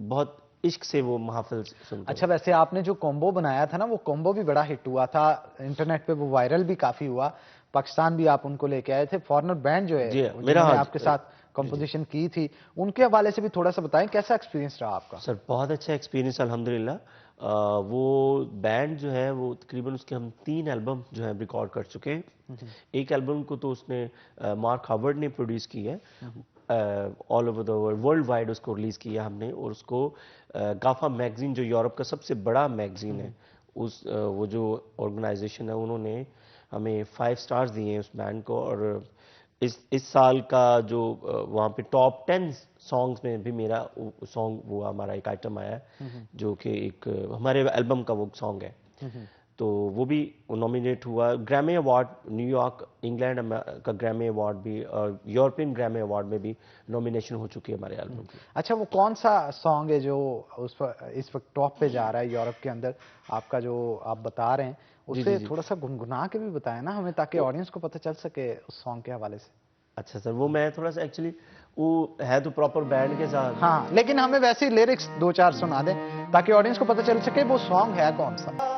S6: बहुत इश्क से वो महफिल सुनते।
S1: अच्छा, वैसे आपने जो कॉम्बो बनाया था ना, वो कॉम्बो भी बड़ा हिट हुआ था, इंटरनेट पे वो वायरल भी काफी हुआ। पाकिस्तान भी आप उनको लेके आए थे, फॉरेनर बैंड जो है मेरा आपके साथ कंपोजिशन की थी, उनके हवाले से भी थोड़ा सा बताएं कैसा एक्सपीरियंस रहा आपका?
S6: सर बहुत अच्छा एक्सपीरियंस अल्हम्दुलिल्लाह। वो बैंड जो है वो तकरीबन उसके हम 3 एल्बम जो है रिकॉर्ड कर चुके हैं। एक एल्बम को तो उसने मार्क हावर्ड ने प्रोड्यूस किया है, all over the world wide उसको रिलीज किया हमने, और उसको गाफा मैगजीन जो यूरोप का सबसे बड़ा मैगजीन है, उस वो जो ऑर्गेनाइजेशन है उन्होंने हमें 5 स्टार्स दिए हैं उस बैंड को। और इस साल का जो वहाँ पे टॉप 10 सॉन्ग्स में भी मेरा सॉन्ग वो हमारा एक आइटम आया है, जो कि एक हमारे एल्बम का वो सॉन्ग है। तो वो भी नॉमिनेट हुआ ग्रैमी अवार्ड, न्यूयॉर्क इंग्लैंड का ग्रैमी अवार्ड भी, और यूरोपियन ग्रैमी अवार्ड में भी नॉमिनेशन हो चुकी है हमारे एल्बम की।
S1: अच्छा, वो कौन सा सॉन्ग है जो उस पर इस वक्त टॉप पे जा रहा है यूरोप के अंदर, आपका जो आप बता रहे हैं उसे थोड़ा सा गुनगुना के भी बताएं ना हमें, ताकि ऑडियंस को पता चल सके उस सॉन्ग के हवाले से।
S6: अच्छा सर, वो मैं थोड़ा सा एक्चुअली वो है तो प्रॉपर बैंड के साथ।
S1: हाँ, लेकिन हमें वैसे लिरिक्स 2-4 सुना दें ताकि ऑडियंस को पता चल सके वो सॉन्ग है कौन सा।